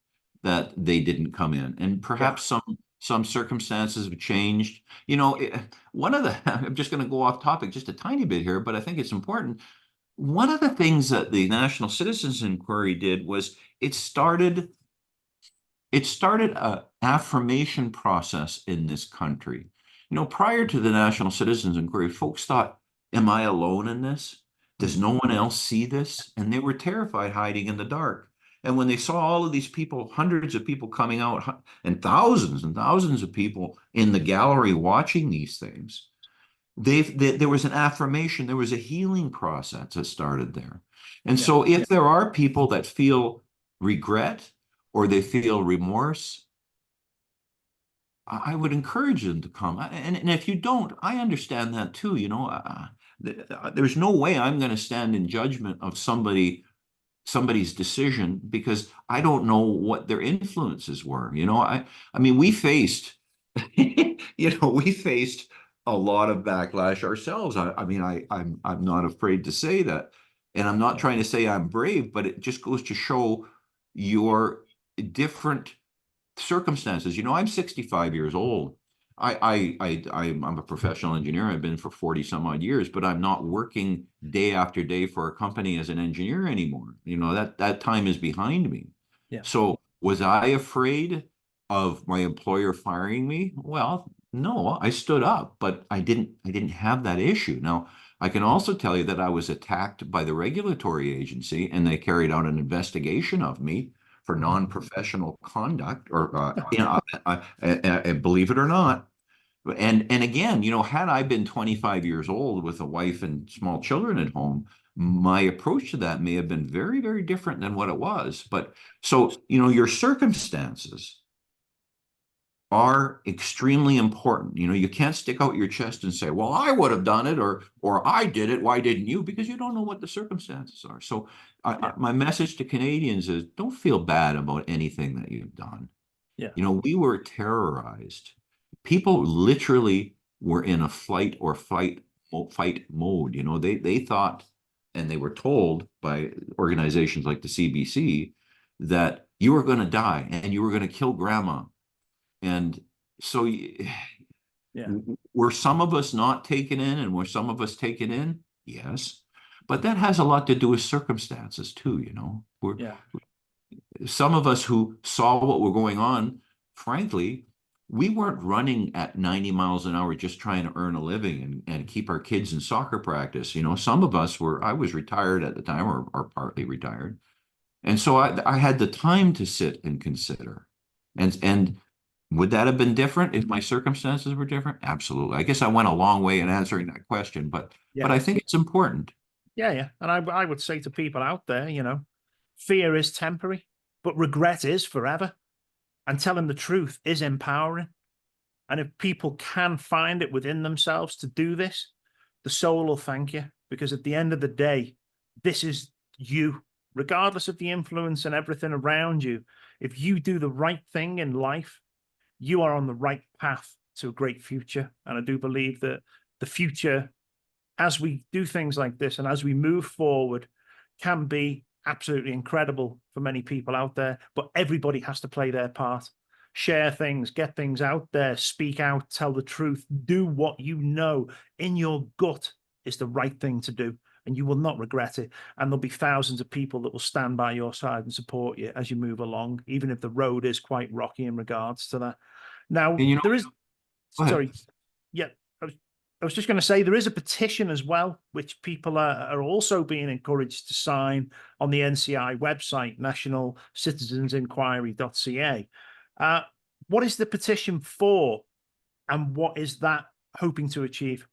that they didn't come in, and Yeah. perhaps some circumstances have changed. You know, one of the I'm just going to go off topic just a tiny bit here, but I think it's important. One of the things that the National Citizens Inquiry did was it started a affirmation process in this country. You know, prior to the National Citizens Inquiry, folks thought, am I alone in this? Does no one else see this? And they were terrified hiding in the dark. And when they saw all of these people, hundreds of people coming out, and thousands of people in the gallery watching these things, there was an affirmation, there was a healing process that started there. And Yeah. so if there are people that feel regret or they feel remorse, I would encourage them to come. And if you don't, I understand that too. You know, there's no way I'm going to stand in judgment of somebody's decision because I don't know what their influences were. You know, I mean, we faced, we faced a lot of backlash ourselves. I mean, I'm not afraid to say that, and I'm not trying to say I'm brave, but it just goes to show your different circumstances. You know, I'm 65 years old. I'm a professional engineer. I've been for 40 some odd years, but I'm not working day after day for a company as an engineer anymore. You know, that time is behind me. Yeah. So was I afraid of my employer firing me? Well, no, I stood up, but I didn't have that issue. Now, I can also tell you that I was attacked by the regulatory agency and they carried out an investigation of me for non-professional conduct, or believe it or not. And again, you know, had I been 25 years old with a wife and small children at home, my approach to that may have been very, very different than what it was. But so, you know, your circumstances are extremely important. You know, you can't stick out your chest and say, well, I would have done it, or I did it, why didn't you? Because you don't know what the circumstances are. So my message to Canadians is don't feel bad about anything that you've done. Yeah. You know, we were terrorized. People literally were in a fight mode. You know, they thought, and they were told by organizations like the CBC that you were going to die and you were going to kill grandma. And so Yeah. were some of us not taken in and were some of us taken in? Yes. But that has a lot to do with circumstances too, you know. Yeah. Some of us who saw what were going on, frankly, we weren't running at 90 miles an hour just trying to earn a living and keep our kids in soccer practice. You know, some of us were, I was retired at the time, or partly retired. And so I had the time to sit and consider. And would that have been different if my circumstances were different? Absolutely. I guess I went a long way in answering that question, but Yeah. I think it's important. Yeah. Yeah. And I would say to people out there, you know, fear is temporary, but regret is forever. And telling the truth is empowering. And if people can find it within themselves to do this, the soul will thank you. Because at the end of the day, this is you regardless of the influence and everything around you, if you do the right thing in life, you are on the right path to a great future. And I do believe that the future, as we do things like this and as we move forward, can be absolutely incredible for many people out there. But everybody has to play their part. Share things, get things out there, speak out, tell the truth, do what you know in your gut is the right thing to do, and you will not regret it. And there'll be thousands of people that will stand by your side and support you as you move along, even if the road is quite rocky in regards to that. Now, And there is, go ahead. sorry, yeah, I was just going to say there is a petition as well, which people are also being encouraged to sign on the NCI website, nationalcitizensinquiry.ca. What is the petition for, and what is that hoping to achieve?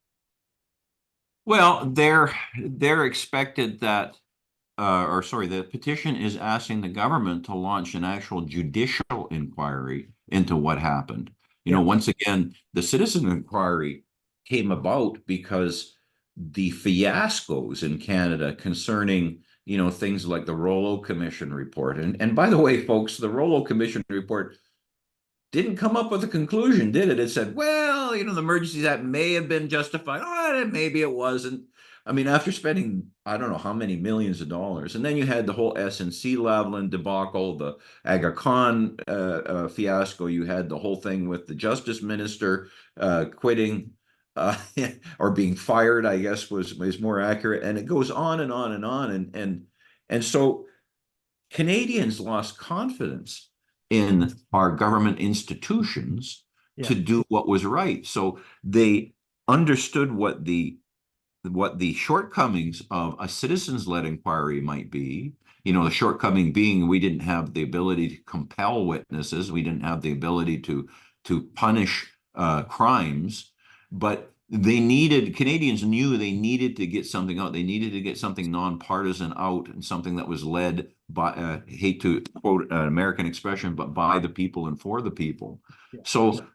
Well, they're expected that, or sorry, the petition is asking the government to launch an actual judicial inquiry into what happened. Yeah, Once again, the citizen inquiry came about because the fiascos in Canada concerning, things like the Rollo Commission report. And by the way, folks, the Rollo Commission report didn't come up with a conclusion, did it? It said, well, the Emergencies Act may have been justified. Oh, maybe it wasn't. I mean, after spending, I don't know how many millions of dollars, and then you had the whole SNC-Lavalin debacle, the Aga Khan fiasco. You had the whole thing with the justice minister quitting or being fired, I guess was more accurate. And it goes on and on and on. And so Canadians lost confidence in our government institutions yeah, to do what was right. So they understood what the shortcomings of a citizens-led inquiry might be. The shortcoming being we didn't have the ability to compel witnesses, we didn't have the ability to punish crimes, but Canadians knew they needed to get something out. They needed to get something nonpartisan out, and something that was led by, hate to quote an American expression, but by the people and for the people. yeah, So,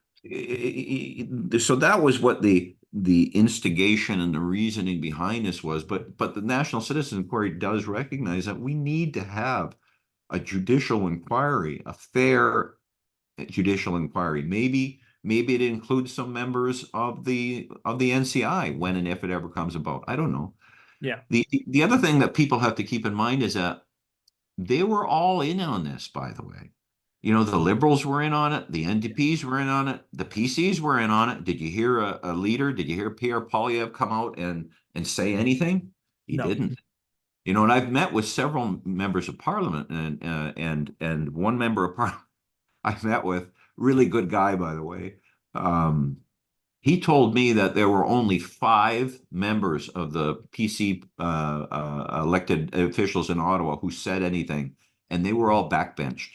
so that was what the instigation and the reasoning behind this was. But the National Citizen Inquiry does recognize that we need to have a judicial inquiry, a fair judicial inquiry. Maybe it includes some members of the NCI when and if it ever comes about. I don't know. yeah. The other thing that people have to keep in mind is that they were all in on this, by the way. The Liberals were in on it, the NDPs were in on it, the PCs were in on it. Did you hear a leader? Did you hear Pierre Poilievre come out and say anything? He No, didn't. And I've met with several members of Parliament, and one member of Parliament I met with, really good guy, by the way. He told me that there were only 5 members of the PC elected officials in Ottawa who said anything, and they were all backbenched.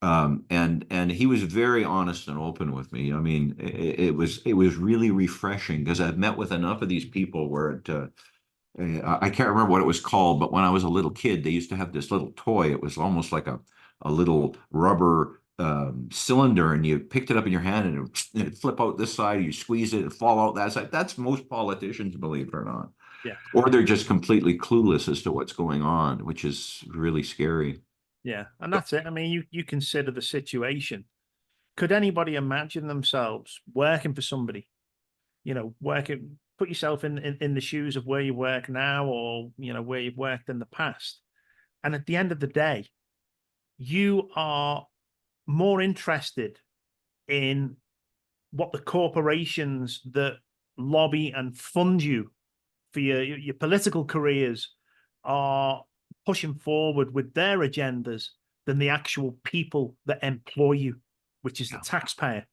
And he was very honest and open with me. I mean, it was really refreshing, because I've met with enough of these people where I can't remember what it was called, but when I was a little kid, they used to have this little toy. It was almost like a little rubber cylinder, and you picked it up in your hand, and it'd flip out this side, you squeeze it and fall out that side. That's most politicians, believe it or not. yeah, Or they're just completely clueless as to what's going on, which is really scary. yeah. And that's it. I mean, you consider the situation. Could anybody imagine themselves working for somebody? Working, put yourself in the shoes of where you work now, or where you've worked in the past. And at the end of the day, you are more interested in what the corporations that lobby and fund you for your political careers are pushing forward with their agendas than the actual people that employ you, which is the Yeah. taxpayer.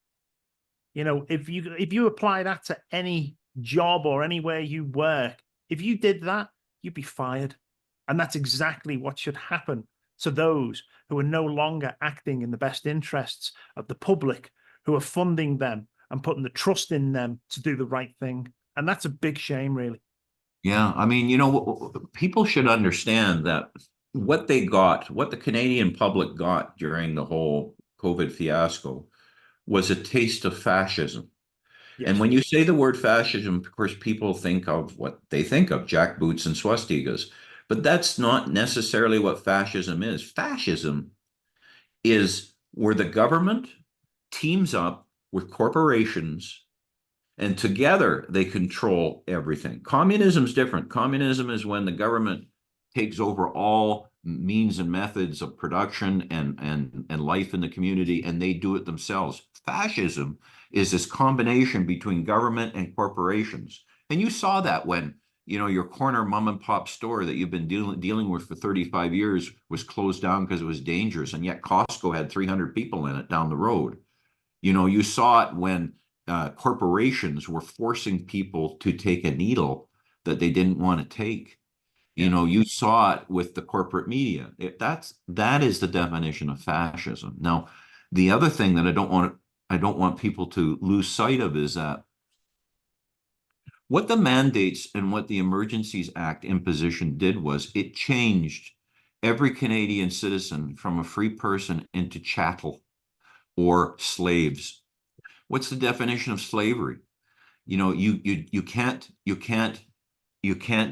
If you apply that to any job or anywhere you work, if you did that, you'd be fired. And that's exactly what should happen to those who are no longer acting in the best interests of the public, who are funding them and putting the trust in them to do the right thing. And that's a big shame, really. Yeah, I mean, people should understand that what the Canadian public got during the whole COVID fiasco was a taste of fascism. And Yes. when you say the word fascism, of course, people think of what they think of, jackboots and swastikas. But that's not necessarily what fascism is. Fascism is where the government teams up with corporations and together they control everything. Communism is different. Communism is when the government takes over all means and methods of production and life in the community, and they do it themselves. Fascism is this combination between government and corporations. And you saw that when, your corner mom and pop store that you've been dealing with for 35 years was closed down because it was dangerous, and yet Costco had 300 people in it down the road. You saw it when corporations were forcing people to take a needle that they didn't want to take. You saw it with the corporate media. That is the definition of fascism. Now, the other thing that I don't want people to lose sight of is that what the mandates and what the Emergencies Act imposition did was it changed every Canadian citizen from a free person into chattel or slaves. What's the definition of slavery? You can't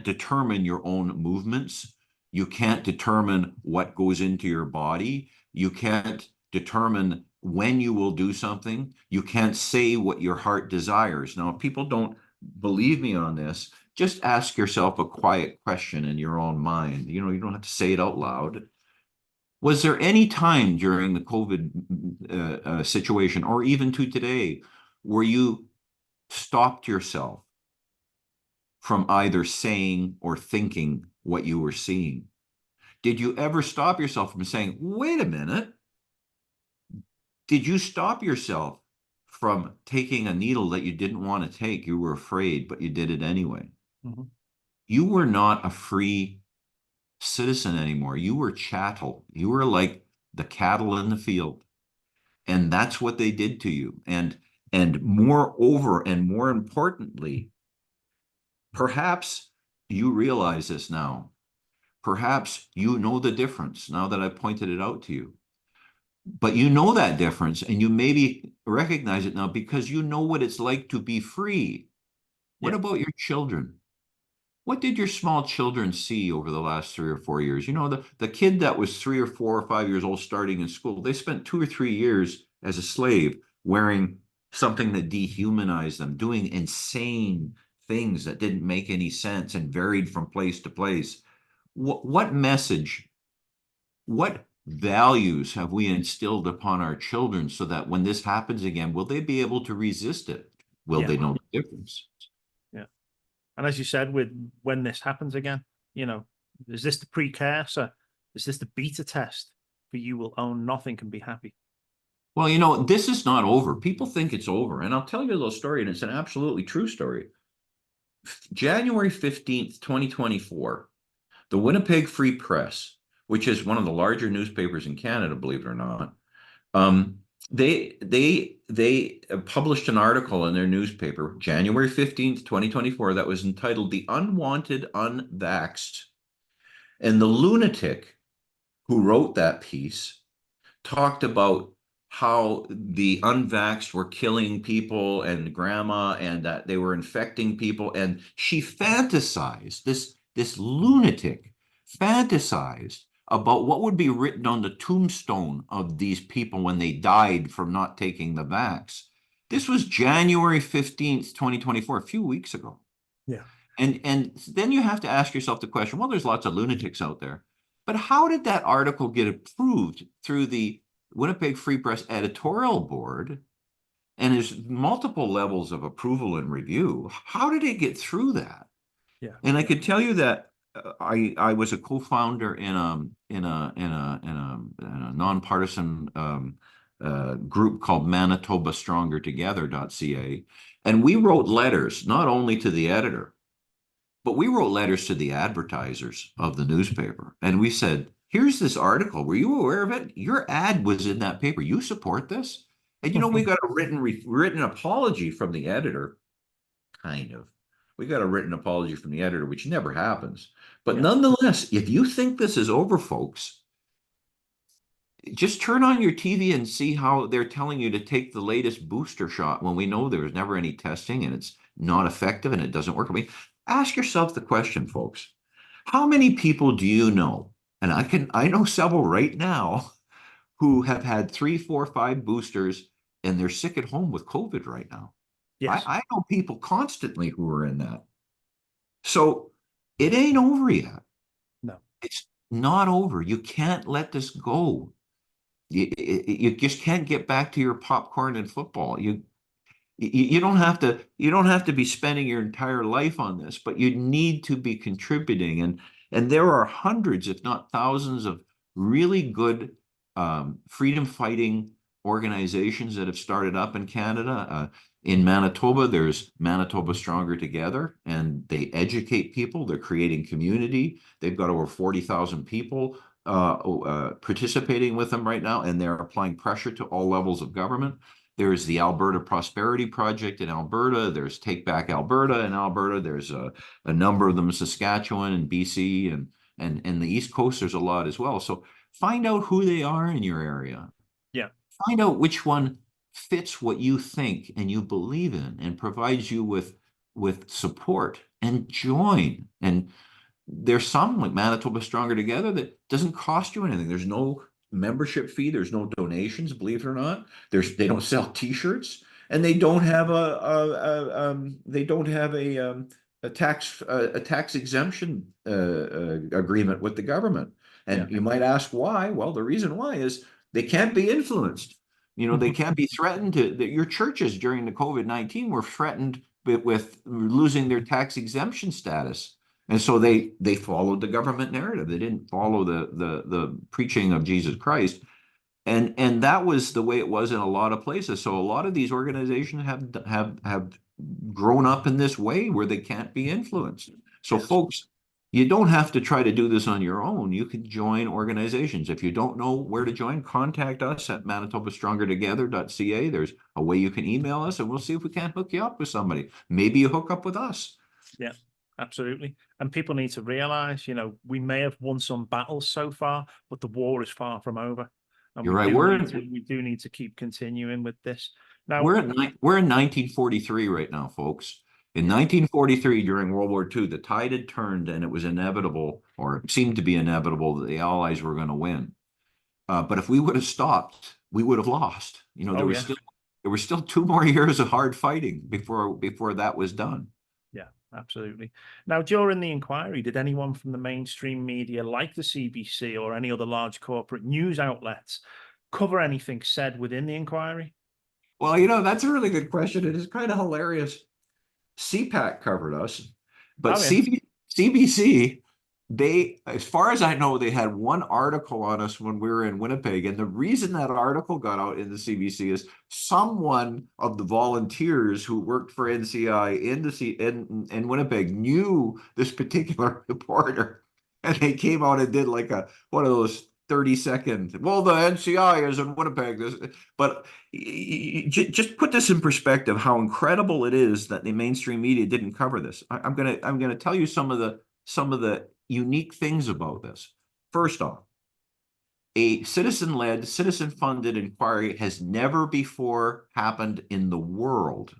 determine your own movements. You can't determine what goes into your body. You can't determine when you will do something. You can't say what your heart desires. Now, if people don't believe me on this, just ask yourself a quiet question in your own mind. You don't have to say it out loud. Was there any time during the COVID situation, or even to today, where you stopped yourself from either saying or thinking what you were seeing? Did you ever stop yourself from saying, wait a minute? Did you stop yourself from taking a needle that you didn't want to take? You were afraid, but you did it anyway. Mm-hmm. You were not a free citizen anymore. You were chattel. You were like the cattle in the field. And that's what they did to you. And moreover, and more importantly, perhaps you realize this now. Perhaps you know the difference now that I've pointed it out to you. But you know that difference, and you maybe recognize it now because you know what it's like to be free. What Yeah. about your children? What did your small children see over the last 3 or 4 years? The kid that was 3 or 4 or 5 years old starting in school, they spent 2 or 3 years as a slave wearing something that dehumanized them, doing insane things that didn't make any sense and varied from place to place. What message, what values have we instilled upon our children so that when this happens again, will they be able to resist it? Will Yeah. they know the difference? Yeah. And as you said, when this happens again, is this the precursor? Is this the beta test for you will own nothing and be happy? Well, this is not over. People think it's over. And I'll tell you a little story, and it's an absolutely true story. January 15th, 2024, the Winnipeg Free Press, which is one of the larger newspapers in Canada, believe it or not, they published an article in their newspaper, January 15th, 2024, that was entitled "The Unwanted Unvaxxed." And the lunatic who wrote that piece talked about how the unvaxxed were killing people and grandma, and that they were infecting people. And she fantasized, this lunatic fantasized about what would be written on the tombstone of these people when they died from not taking the vax. This was January 15th, 2024, a few weeks ago. Yeah. And then you have to ask yourself the question, well, there's lots of lunatics out there, but how did that article get approved through the Winnipeg Free Press editorial board? And there's multiple levels of approval and review. How did it get through that? Yeah. And I could tell you that I was a co-founder in a nonpartisan group called Manitoba Stronger Together.ca, and we wrote letters not only to the editor, but we wrote letters to the advertisers of the newspaper, and we said, here's this article. Were you aware of it? Your ad was in that paper. You support this? And we got a written apology from the editor, kind of. We got a written apology from the editor, which never happens. But nonetheless, if you think this is over, folks, just turn on your TV and see how they're telling you to take the latest booster shot when we know there was never any testing and it's not effective and it doesn't work. I mean, ask yourself the question, folks. How many people do you know? And I know several right now who have had 3, 4, 5 boosters and they're sick at home with COVID right now. Yes. I know people constantly who are in that. So it ain't over yet. No. It's not over. You can't let this go. You just can't get back to your popcorn and football. You don't have to be spending your entire life on this, but you need to be contributing. And there are hundreds, if not thousands, of really good freedom fighting organizations that have started up in Canada. In Manitoba, there's Manitoba Stronger Together, and they educate people. They're creating community. They've got over 40,000 people participating with them right now, and they're applying pressure to all levels of government. There's the Alberta Prosperity Project in Alberta. There's Take Back Alberta in Alberta. There's a number of them in Saskatchewan and BC and the East Coast. There's a lot as well. So find out who they are in your area. Yeah. Find out which one fits what you think and you believe in and provides you with support, and join. And there's some like Manitoba Stronger Together that doesn't cost you anything. There's no membership fee. There's no donations, believe it or not. They don't sell T-shirts, and they don't have a tax exemption agreement with the government. Yeah. And you might ask why? Well, the reason why is they can't be influenced. You know, they can't be threatened your churches during the COVID-19 were threatened with losing their tax exemption status. And so they followed the government narrative. They didn't follow the preaching of Jesus Christ. And that was the way it was in a lot of places. So a lot of these organizations have grown up in this way where they can't be influenced. So Yes. folks, you don't have to try to do this on your own. You can join organizations. If you don't know where to join, contact us at manitobastrongertogether.ca. There's a way you can email us, and we'll see if we can't hook you up with somebody. Maybe you hook up with us. Yeah, absolutely. And people need to realize, we may have won some battles so far, but the war is far from over. And You're right. we do need to keep continuing with this. Now, We're in 1943 right now, folks. In 1943, during World War II, the tide had turned and it was inevitable, or it seemed to be inevitable, that the Allies were going to win. But if we would have stopped, we would have lost. oh yeah, There were still 2 more years of hard fighting before that was done. yeah, absolutely. Now, during the inquiry, did anyone from the mainstream media, like the CBC or any other large corporate news outlets, cover anything said within the inquiry? Well, that's a really good question. It is kind of hilarious. CPAC covered us, but Oh yeah. CBC, as far as I know, they had one article on us when we were in Winnipeg. And the reason that article got out in the CBC is someone of the volunteers who worked for NCI in Winnipeg knew this particular reporter. And they came out and did like one of those 30-second, well, the NCI is in Winnipeg. But just put this in perspective, how incredible it is that the mainstream media didn't cover this. I'm gonna tell you some of the unique things about this. First off, a citizen-led, citizen-funded inquiry has never before happened in the world.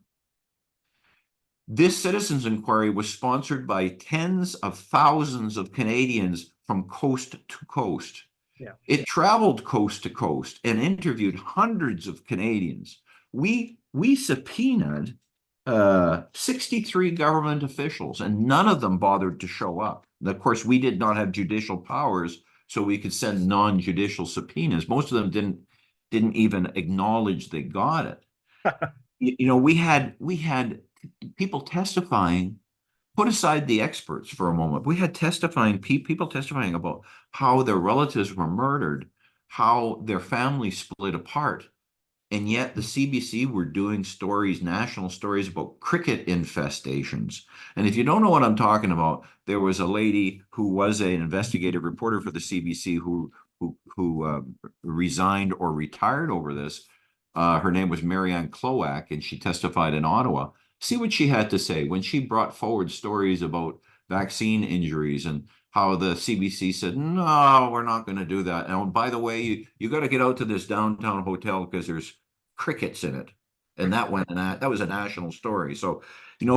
This citizens inquiry was sponsored by tens of thousands of Canadians from coast to coast. Yeah. It traveled coast to coast and interviewed hundreds of Canadians. We subpoenaed 63 government officials, and none of them bothered to show up. And of course, we did not have judicial powers, so we could send non-judicial subpoenas. Most of them didn't even acknowledge they got it. We had people testifying. Put aside the experts for a moment. We had people testifying about how their relatives were murdered, how their families split apart. And yet the CBC were doing national stories about cricket infestations. And if you don't know what I'm talking about, there was a lady who was an investigative reporter for the CBC who resigned or retired over this. Her name was Marianne Cloack, and she testified in Ottawa. See what she had to say when she brought forward stories about vaccine injuries and how the CBC said, no, we're not going to do that. And by the way, you got to get out to this downtown hotel because there's crickets in it. And that was a national story. So,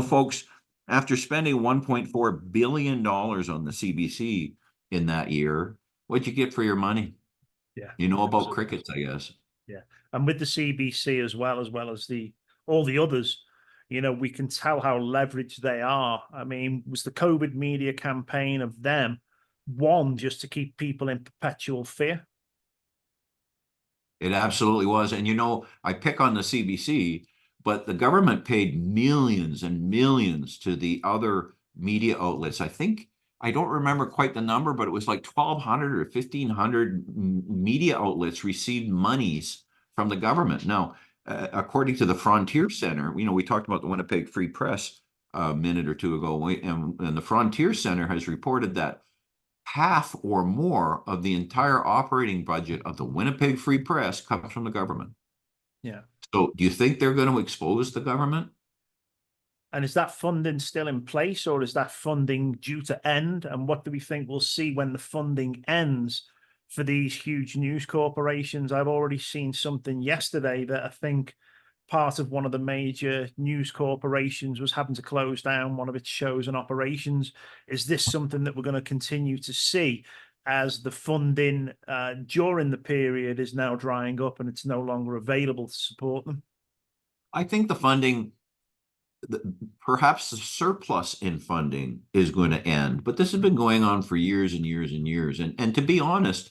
folks, After spending $1.4 billion on the CBC in that year, what'd you get for your money? Yeah, You know about absolutely. crickets, I guess. Yeah, and with the CBC as well as the all the others, we can tell how leveraged they are. I mean, was the COVID media campaign of them one just to keep people in perpetual fear? It absolutely was. And I pick on the CBC, but the government paid millions and millions to the other media outlets. I don't remember quite the number, but it was like 1,200 or 1,500 media outlets received monies from the government. Now, according to the Frontier Center, we talked about the Winnipeg Free Press a minute or two ago, and the Frontier Center has reported that half or more of the entire operating budget of the Winnipeg Free Press comes from the government. Yeah. So do you think they're going to expose the government? And is that funding still in place, or is that funding due to end? And what do we think we'll see when the funding ends for these huge news corporations? I've already seen something yesterday that I think part of one of the major news corporations was having to close down one of its shows and operations. Is this something that we're going to continue to see as the funding during the period is now drying up and it's no longer available to support them? I think the funding, perhaps the surplus in funding is going to end, but this has been going on for years and years and years. And to be honest,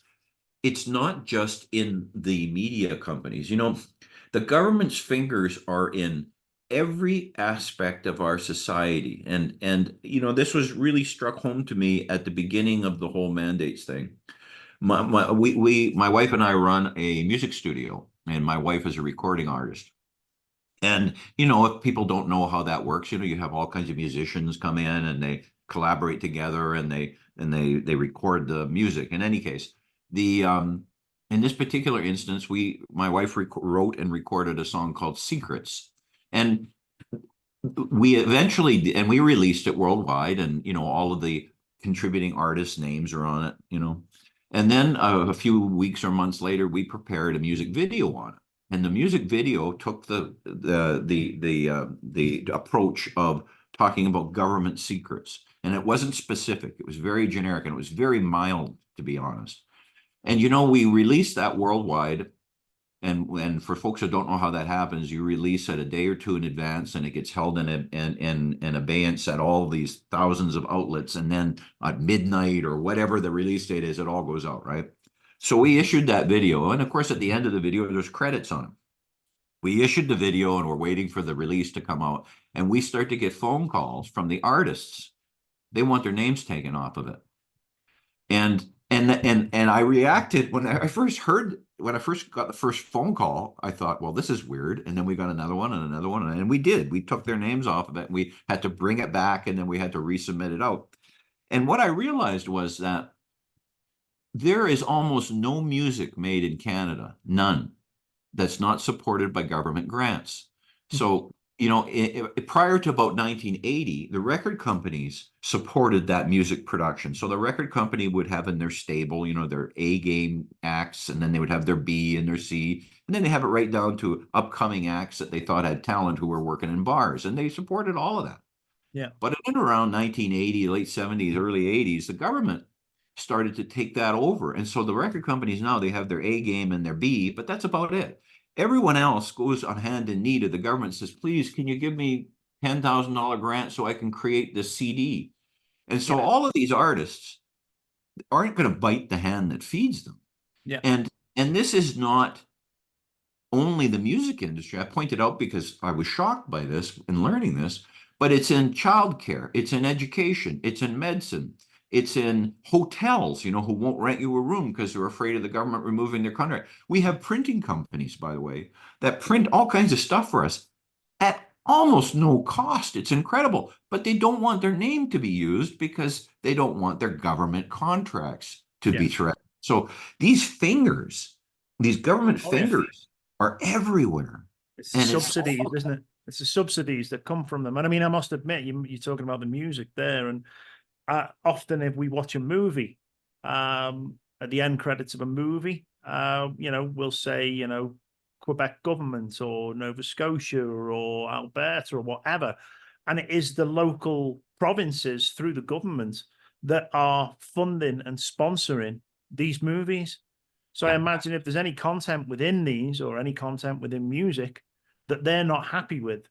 it's not just in the media companies. The government's fingers are in every aspect of our society. And this was really struck home to me at the beginning of the whole mandates thing. My wife and I run a music studio, and my wife is a recording artist. And, if people don't know how that works, you have all kinds of musicians come in and they collaborate together and they record the music. In any case, in this particular instance, my wife wrote and recorded a song called Secrets. And we released it worldwide, and all of the contributing artists' names are on it. And then a few weeks or months later, we prepared a music video on it. And the music video took the approach of talking about government secrets, and it wasn't specific. It was very generic, and it was very mild, to be honest. And we released that worldwide. And for folks that don't know how that happens, you release it a day or two in advance, and it gets held in abeyance at all these thousands of outlets. And then at midnight or whatever the release date is, it all goes out, right? So we issued that video, and of course, at the end of the video, there's credits on it. We issued the video, and we're waiting for the release to come out, and we start to get phone calls from the artists. They want their names taken off of it. And I reacted when I first got the first phone call. I thought, well, this is weird. And then we got another one and another one, and we did. We took their names off of it. And we had to bring it back, and then we had to resubmit it out. And what I realized was that there is almost no music made in Canada, none, that's not supported by government grants. So, prior to about 1980, the record companies supported that music production. So the record company would have in their stable, their A game acts, and then they would have their B and their C, and then they have it right down to upcoming acts that they thought had talent who were working in bars, and they supported all of that. Yeah. But in around 1980, late 70s, early 80s, the government started to take that over. And so the record companies now, they have their A game and their B, but that's about it. Everyone else goes on hand in need of the government, says, please, can you give me $10,000 grant so I can create this CD? And so all of these artists aren't going to bite the hand that feeds them. Yeah. And this is not only the music industry. I pointed out because I was shocked by this and learning this, but it's in childcare, it's in education, it's in medicine, it's in hotels, who won't rent you a room because they're afraid of the government removing their contract. We have printing companies, by the way, that print all kinds of stuff for us at almost no cost. It's incredible, but they don't want their name to be used because they don't want their government contracts to be threatened. So these government fingers are everywhere. It's the subsidies, isn't it? It's the subsidies that come from them. And I mean, I must admit, you're talking about the music there, and often if we watch a movie, at the end credits of a movie, we'll say, Quebec government or Nova Scotia or Alberta or whatever. And it is the local provinces through the government that are funding and sponsoring these movies. So I imagine if there's any content within these or any content within music that they're not happy with,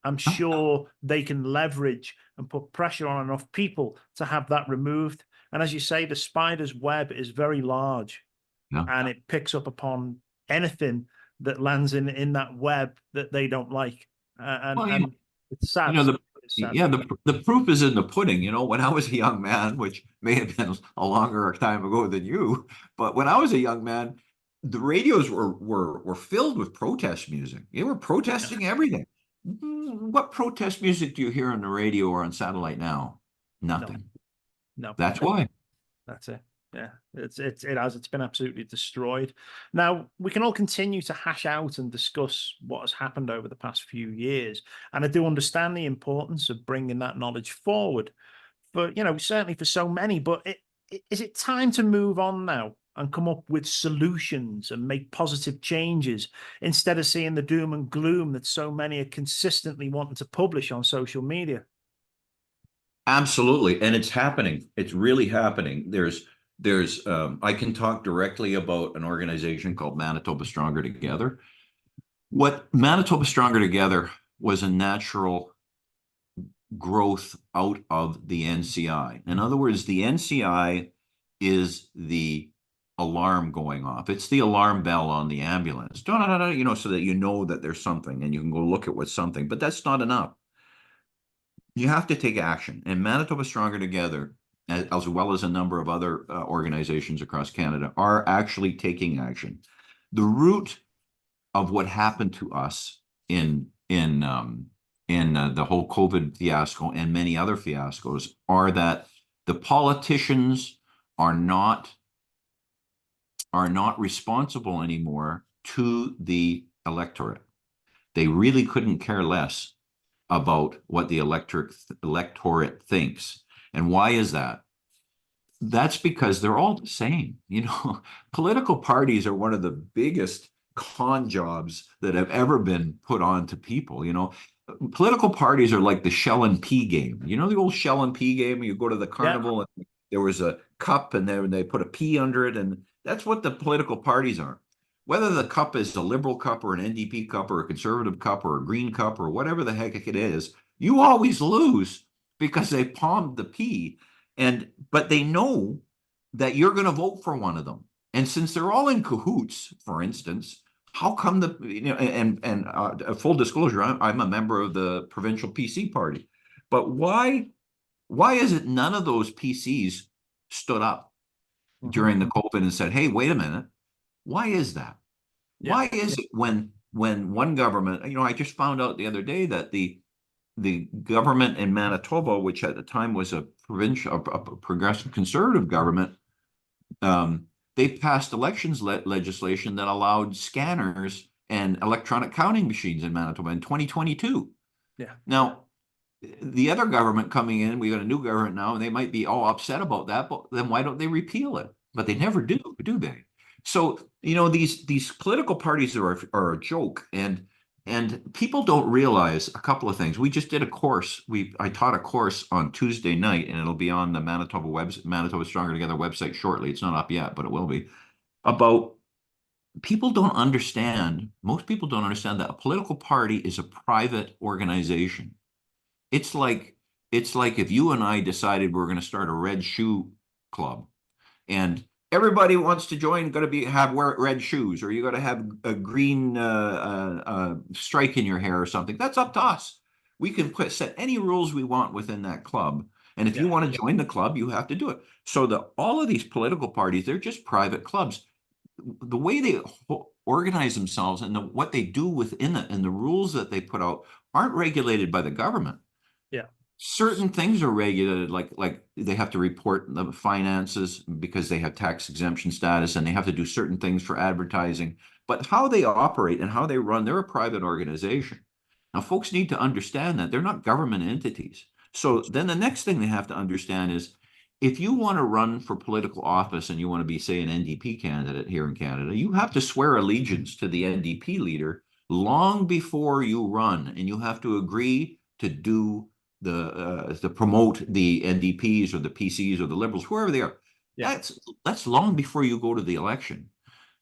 I'm sure they can leverage and put pressure on enough people to have that removed. And as you say, the spider's web is very large, and it picks up upon anything that lands in that web that they don't like. And it's sad. It's sad. The proof is in the pudding. When I was a young man, which may have been a longer time ago than you, but when I was a young man, the radios were filled with protest music. They were protesting everything. What protest music do you hear on the radio or on satellite now? Nothing. No. That's why. That's it. Yeah, it's been absolutely destroyed. Now, we can all continue to hash out and discuss what has happened over the past few years, and I do understand the importance of bringing that knowledge forward for, certainly for so many, but is it time to move on now and come up with solutions and make positive changes instead of seeing the doom and gloom that so many are consistently wanting to publish on social media? Absolutely. And it's happening. It's really happening. I can talk directly about an organization called Manitoba Stronger Together. What Manitoba Stronger Together was a natural growth out of the NCI. In other words, the NCI is the alarm going off. It's the alarm bell on the ambulance, so that you know that there's something and you can go look at what's something, but that's not enough. You have to take action. And Manitoba Stronger Together, as well as a number of other organizations across Canada, are actually taking action. The root of what happened to us in the whole COVID fiasco and many other fiascos are that the politicians are not responsible anymore to the electorate. They really couldn't care less about what the electorate thinks. And why is that? That's because they're all the same. Political parties are one of the biggest con jobs that have ever been put on to people. Political parties are like the shell and pea game. The old shell and pea game? You go to the carnival and there was a cup and then they put a pea under it. And that's what the political parties are. Whether the cup is a Liberal cup or an NDP cup or a Conservative cup or a Green cup or whatever the heck it is, you always lose because they palmed the pea. But they know that you're going to vote for one of them. And since they're all in cahoots, for instance, how come full disclosure, I'm a member of the provincial PC party. But why is it none of those PCs stood up during the COVID and said, hey, wait a minute. Why is that? Why is it when one government, I just found out the other day that the government in Manitoba, which at the time was a progressive conservative government, they passed elections legislation that allowed scanners and electronic counting machines in Manitoba in 2022. Yeah. Now, the other government coming in, we got a new government now, and they might be all upset about that, but then why don't they repeal it? But they never do they? So, these political parties are a joke, and people don't realize a couple of things. We just did a course. I taught a course on Tuesday night, and it'll be on the Manitoba Stronger Together website shortly. It's not up yet, but it will be. About people don't understand. Most people don't understand that a political party is a private organization. It's like if you and I decided we're going to start a red shoe club, and everybody wants to join, got to wear red shoes, or you got to have a green strike in your hair or something. That's up to us. We can set any rules we want within that club. And if you want to join the club, you have to do it. So all of these political parties, they're just private clubs. The way they organize themselves and what they do within it and the rules that they put out aren't regulated by the government. Yeah. Certain things are regulated, like they have to report the finances because they have tax exemption status, and they have to do certain things for advertising. But how they operate and how they run, they're a private organization. Now, folks need to understand that they're not government entities. So then the next thing they have to understand is, if you want to run for political office and you want to be, say, an NDP candidate here in Canada, you have to swear allegiance to the NDP leader long before you run, and you have to agree to do to promote the NDPs or the PCs or the Liberals, whoever they are. Yeah. That's long before you go to the election.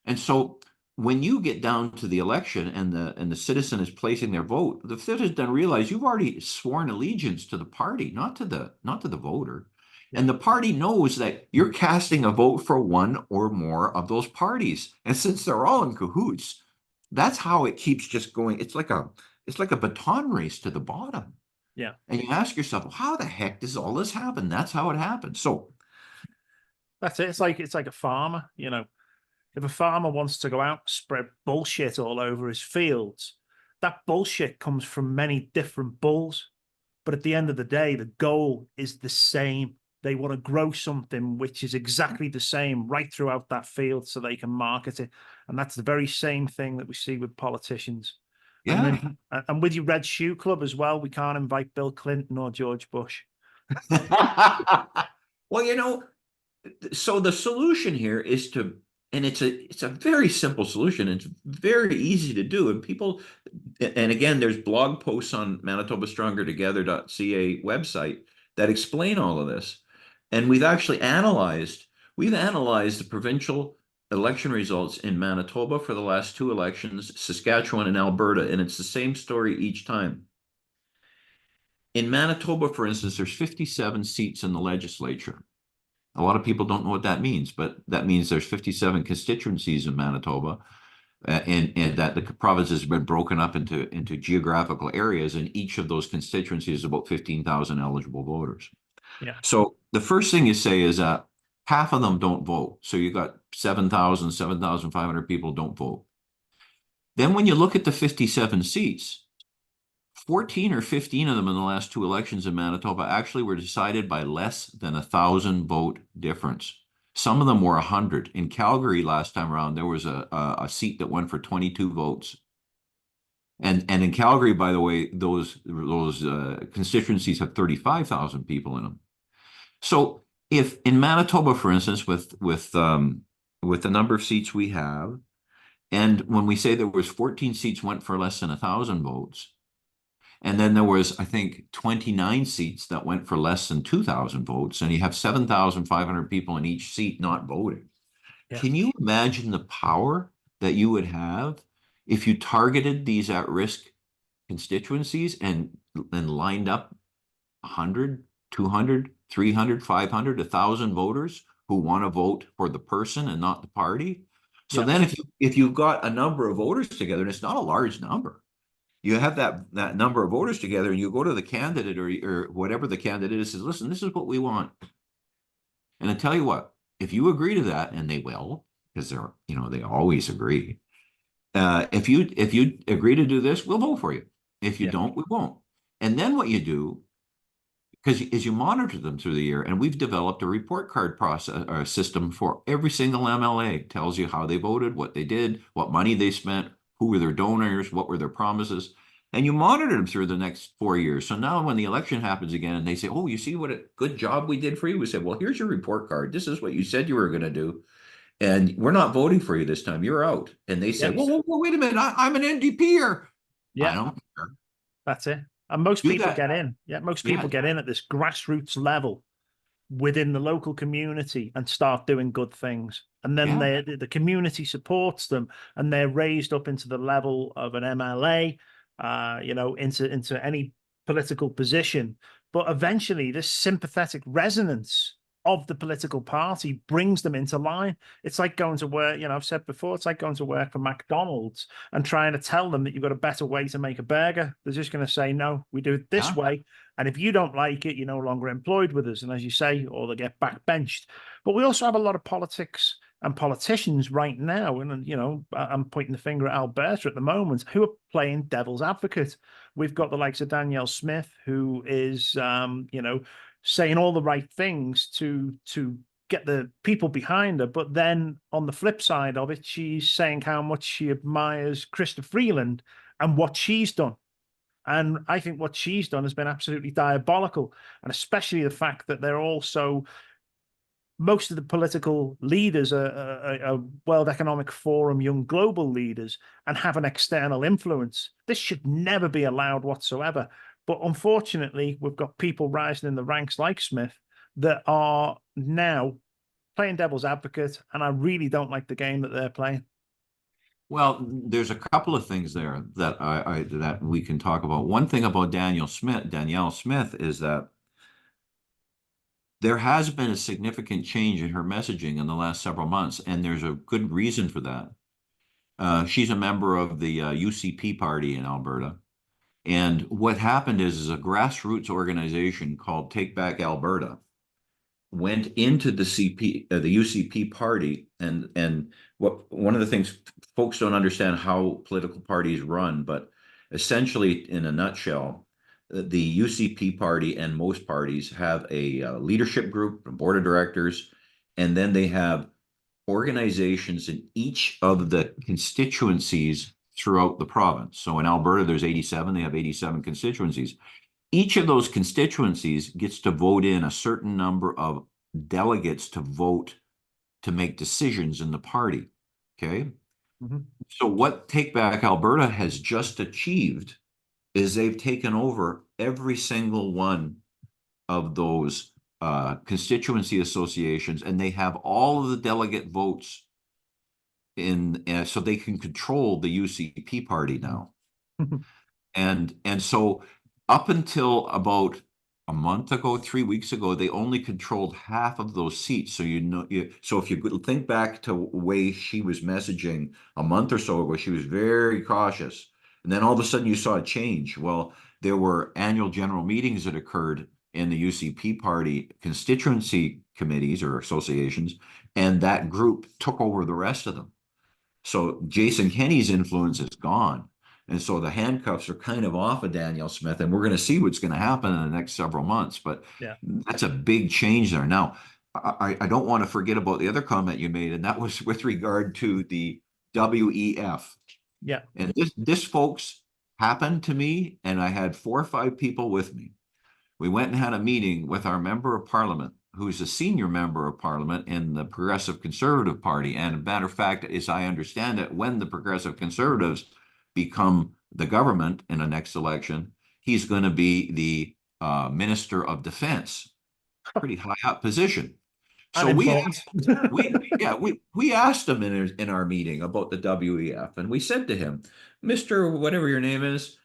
And so when you get down to the election and the citizen is placing their vote, the citizen then realize you've already sworn allegiance to the party, not to the voter. Yeah. And the party knows that you're casting a vote for one or more of those parties. And since they're all in cahoots, that's how it keeps just going. It's like a baton race to the bottom. Yeah. And you ask yourself, well, how the heck does all this happen? That's how it happens. So That's it. It's like a farmer, you know. If a farmer wants to go out and spread bullshit all over his fields, that bullshit comes from many different bulls. But at the end of the day, the goal is the same. They want to grow something which is exactly the same right throughout that field so they can market it. And that's the very same thing that we see with politicians. And yeah. then, and with your Red Shoe Club as well, we can't invite Bill Clinton or George Bush. Well, so the solution here is to, and it's a very simple solution. It's very easy to do. And people, and again, there's blog posts on manitobastrongertogether.ca website that explain all of this. And we've analyzed the provincial election results in Manitoba for the last two elections, Saskatchewan and Alberta, and it's the same story each time. In Manitoba, for instance, there's 57 seats in the legislature. A lot of people don't know what that means, but that means there's 57 constituencies in Manitoba, and that the province has been broken up into geographical areas, and each of those constituencies is about 15,000 eligible voters. Yeah. So the first thing you say is that half of them don't vote. So you got 7,500 people don't vote. Then when you look at the 57 seats, 14 or 15 of them in the last two elections in Manitoba actually were decided by less than 1,000 vote difference. Some of them were 100. In Calgary last time around, there was a seat that went for 22 votes. And in Calgary, by the way, those constituencies have 35,000 people in them. So if in Manitoba, for instance, with the number of seats we have, and when we say there was 14 seats went for less than 1,000 votes, and then there was, I think, 29 seats that went for less than 2,000 votes, and you have 7,500 people in each seat not voting. Yeah. Can you imagine the power that you would have if you targeted these at-risk constituencies and lined up 100, 200, 300, 500, 1,000 voters who want to vote for the person and not the party? So Yeah. then if you've got a number of voters together, and it's not a large number, you have that number of voters together, and you go to the candidate or whatever the candidate is, says, listen, this is what we want. And I tell you what, if you agree to that, and they will, because they always agree. If you agree to do this, we'll vote for you. If you don't, we won't. And then what you do, because as you monitor them through the year, and we've developed a report card process or system for every single MLA, tells you how they voted, what they did, what money they spent, who were their donors, what were their promises, and you monitor them through the next 4 years. So now when the election happens again and they say, oh, you see what a good job we did for you? We said, well, here's your report card. This is what you said you were going to do. And we're not voting for you this time. You're out. And they say, well, wait a minute. I'm an NDPer. Yeah. I don't care. That's it. And most people get in. Yeah, most people get in at this grassroots level within the local community and start doing good things. And then the community supports them, and they're raised up into the level of an MLA, into any political position. But eventually this sympathetic resonance of the political party brings them into line. It's like going to work, I've said before, it's like going to work for McDonald's and trying to tell them that you've got a better way to make a burger. They're just going to say, no, we do it this way. And if you don't like it, you're no longer employed with us. And as you say, or they get backbenched. But we also have a lot of politics and politicians right now, and I'm pointing the finger at Alberta at the moment, who are playing devil's advocate. We've got the likes of Danielle Smith, who is, saying all the right things to get the people behind her, but then on the flip side of it, she's saying how much she admires Krista Freeland and what she's done. And I think what she's done has been absolutely diabolical, and especially the fact that they're also, most of the political leaders are World Economic Forum young global leaders and have an external influence. This should never be allowed whatsoever. But unfortunately, we've got people rising in the ranks like Smith that are now playing devil's advocate, and I really don't like the game that they're playing. Well, there's a couple of things there that that we can talk about. One thing about Danielle Smith, is that there has been a significant change in her messaging in the last several months, and there's a good reason for that. She's a member of the UCP party in Alberta. And what happened is a grassroots organization called Take Back Alberta went into the UCP party, and what one of the things, folks don't understand how political parties run, but essentially, in a nutshell, the UCP party and most parties have a leadership group, a board of directors, and then they have organizations in each of the constituencies throughout the province. So in Alberta, there's 87, they have 87 constituencies. Each of those constituencies gets to vote in a certain number of delegates to vote to make decisions in the party. Okay. Mm-hmm. So what Take Back Alberta has just achieved is they've taken over every single one of those constituency associations, and they have all of the delegate votes in, so they can control the UCP party now. And so up until about a month ago, 3 weeks ago, they only controlled half of those seats. So so if you think back to the way she was messaging a month or so ago, she was very cautious. And then all of a sudden you saw a change. Well, there were annual general meetings that occurred in the UCP party constituency committees or associations, and that group took over the rest of them. So Jason Kenney's influence is gone. And so the handcuffs are kind of off of Danielle Smith, and we're going to see what's going to happen in the next several months. But yeah, that's a big change there. Now, I don't want to forget about the other comment you made, and that was with regard to the WEF. Yeah. And this folks happened to me, and I had 4 or 5 people with me. We went and had a meeting with our member of parliament, who's a senior member of parliament in the Progressive Conservative Party. And a matter of fact, as I understand it, when the Progressive Conservatives become the government in the next election, he's going to be the Minister of Defense, pretty high up position. So we asked him in our meeting about the WEF, and we said to him, Mr. Whatever your name is,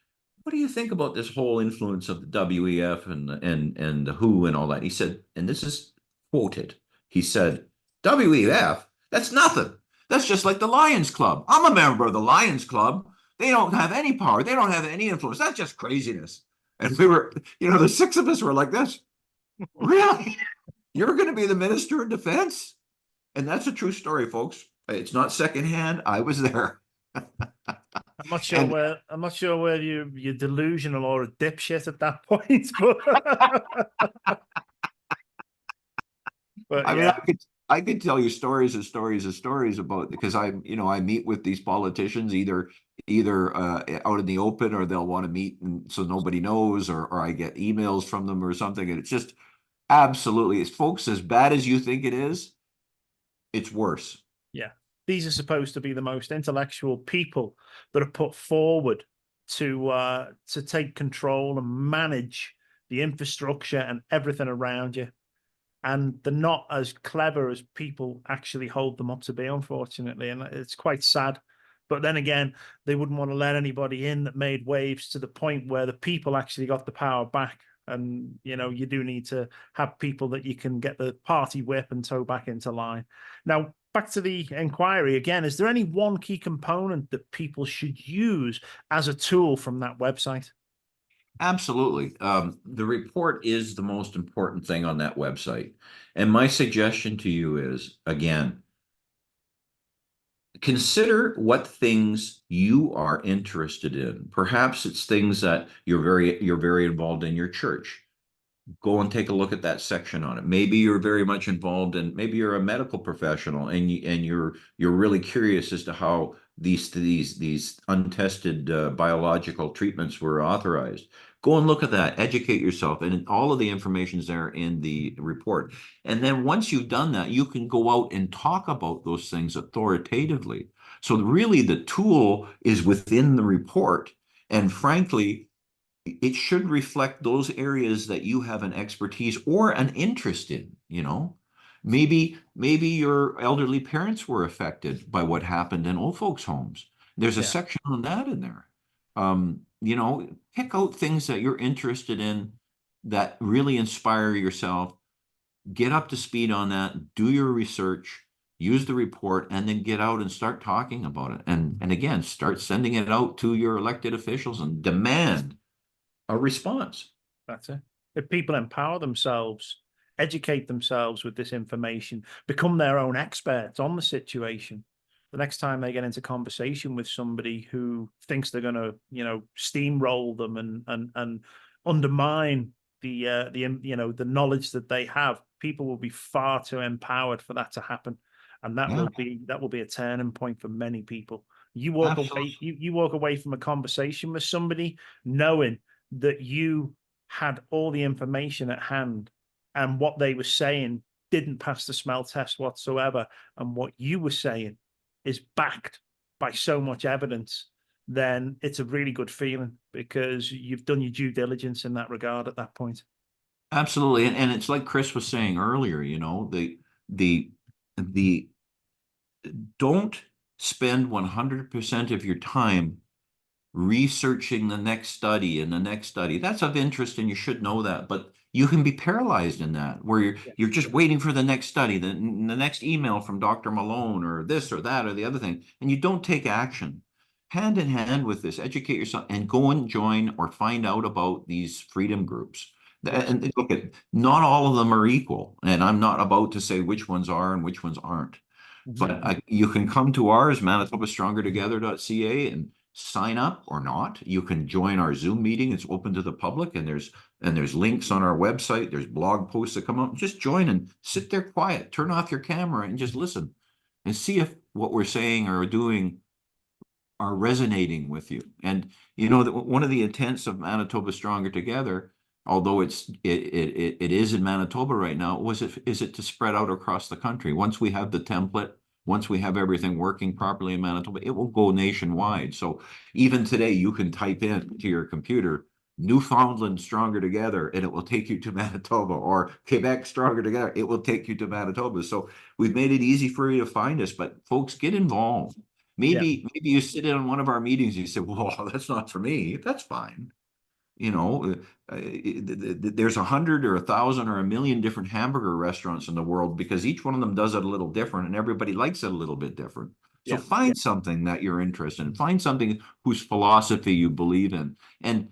what do you think about this whole influence of the WEF and the WHO and all that? He said, and this is quoted, he said, WEF, that's nothing. That's just like the Lions Club. I'm a member of the Lions Club. They don't have any power. They don't have any influence. That's just craziness. And we were, the 6 of us were like this. Really? You're going to be the Minister of Defense? And that's a true story, folks. It's not secondhand. I was there. I'm not sure whether you're delusional or a dipshit at that point. But I mean, I could tell you stories and stories and stories about, because I meet with these politicians either out in the open, or they'll want to meet and so nobody knows, or I get emails from them or something, and it's just absolutely, it's folks, as bad as you think it is, it's worse. Yeah. These are supposed to be the most intellectual people that are put forward to take control and manage the infrastructure and everything around you. And they're not as clever as people actually hold them up to be, unfortunately. And it's quite sad. But then again, they wouldn't want to let anybody in that made waves to the point where the people actually got the power back. And, you do need to have people that you can get the party whip and tow back into line. Now, back to the inquiry again, is there any one key component that people should use as a tool from that website? Absolutely. The report is the most important thing on that website. And my suggestion to you is, again, consider what things you are interested in. Perhaps it's things that you're very involved in your church. Go and take a look at that section on it. Maybe you're very much involved in, maybe you're a medical professional and you're really curious as to how these untested biological treatments were authorized. Go and look at that, educate yourself, and all of the information is there in the report. And then once you've done that, you can go out and talk about those things authoritatively. So really the tool is within the report. And frankly, it should reflect those areas that you have an expertise or an interest in, you know. Maybe your elderly parents were affected by what happened in old folks' homes. There's a Yeah, section on that in there. You know, pick out things that you're interested in that really inspire yourself, get up to speed on that, do your research, use the report, and then get out and start talking about it. And again, start sending it out to your elected officials and demand a response. that's it. If people empower themselves, educate themselves with this information, become their own experts on the situation, the next time they get into conversation with somebody who thinks they're going to, steamroll them and undermine the knowledge that they have, people will be far too empowered for that to happen, and Yeah, that will be a turning point for many people. You walk absolutely. away, you walk away from a conversation with somebody knowing that you had all the information at hand, and what they were saying didn't pass the smell test whatsoever, and what you were saying is backed by so much evidence, then it's a really good feeling because you've done your due diligence in that regard at that point. Absolutely. And it's like Chris was saying earlier, you know, the the don't spend 100% of your time researching the next study and the next study. That's of interest and you should know that, but you can be paralyzed in that where Yeah. you're just waiting for the next study, the next email from Dr. Malone or this or that or the other thing, and you don't take action. Hand in hand with this, educate yourself and go and join or find out about these freedom groups. Yes. And look at not all of them are equal, and I'm not about to say which ones are and which ones aren't. Mhm. But you can come to ours, manitobastrongertogether.ca, and sign up or not. You can join our Zoom meeting. It's open to the public, and there's links on our website. There's blog posts that come out. Just join and sit there quiet. Turn off your camera and just listen and see if what we're saying or doing are resonating with you. And you know that one of the intents of Manitoba Stronger Together, although it is in Manitoba right now, is it to spread out across the country. Once we have the template, once we have everything working properly in Manitoba, it will go nationwide. So even today, you can type in to your computer Newfoundland Stronger Together, and it will take you to Manitoba, or Quebec Stronger Together. It will take you to Manitoba. So we've made it easy for you to find us, but folks, get involved. Yeah. Maybe you sit in on one of our meetings and you say, well, that's not for me. That's fine. You know, there's 100 or 1,000 or 1,000,000 different hamburger restaurants in the world because each one of them does it a little different and everybody likes it a little bit different. So Yeah. find something that you're interested in. Find something whose philosophy you believe in, and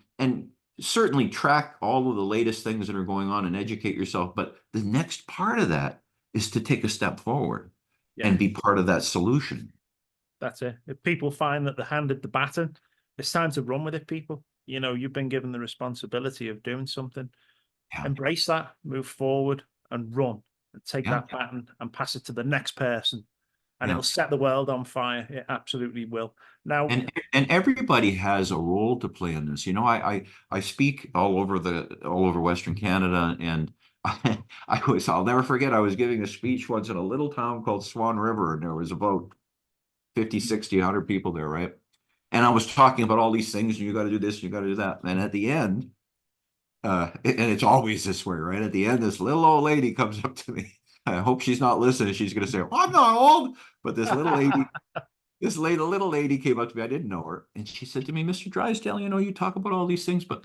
certainly track all of the latest things that are going on and educate yourself. But the next part of that is to take a step forward Yeah. and be part of that solution. That's it. If people find that they're handed the baton, it's time to run with it, people. You've been given the responsibility of doing something. Yeah. Embrace that, move forward and run and take Yeah. that baton and pass it to the next person. And Yeah. it'll set the world on fire. It absolutely will. Now, And everybody has a role to play in this. You know, I speak all over Western Canada, and I'll never forget, I was giving a speech once in a little town called Swan River, and there was about 50, 60, 100 people there, right? And I was talking about all these things, and you got to do this, and you got to do that. And at the end, and it's always this way, right? At the end, this little old lady comes up to me. I hope she's not listening. She's going to say, well, I'm not old, but this little lady came up to me. I didn't know her. And she said to me, Mr. Drysdale, you know, you talk about all these things, but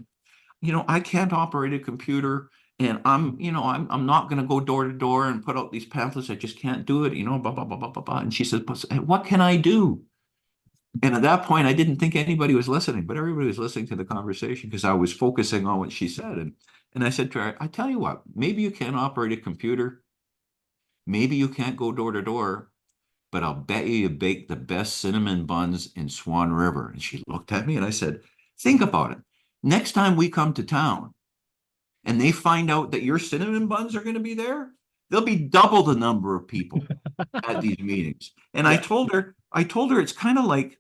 you know, I can't operate a computer and I'm not going to go door to door and put out these pamphlets. I just can't do it, you know, blah, blah, blah, blah, blah, blah. And she said, but what can I do? And at that point, I didn't think anybody was listening, but everybody was listening to the conversation because I was focusing on what she said. And I said to her, I tell you what, maybe you can't operate a computer. Maybe you can't go door to door, but I'll bet you bake the best cinnamon buns in Swan River. And she looked at me and I said, think about it. Next time we come to town and they find out that your cinnamon buns are going to be there, there'll be double the number of people at these meetings. And yeah, I told her it's kind of like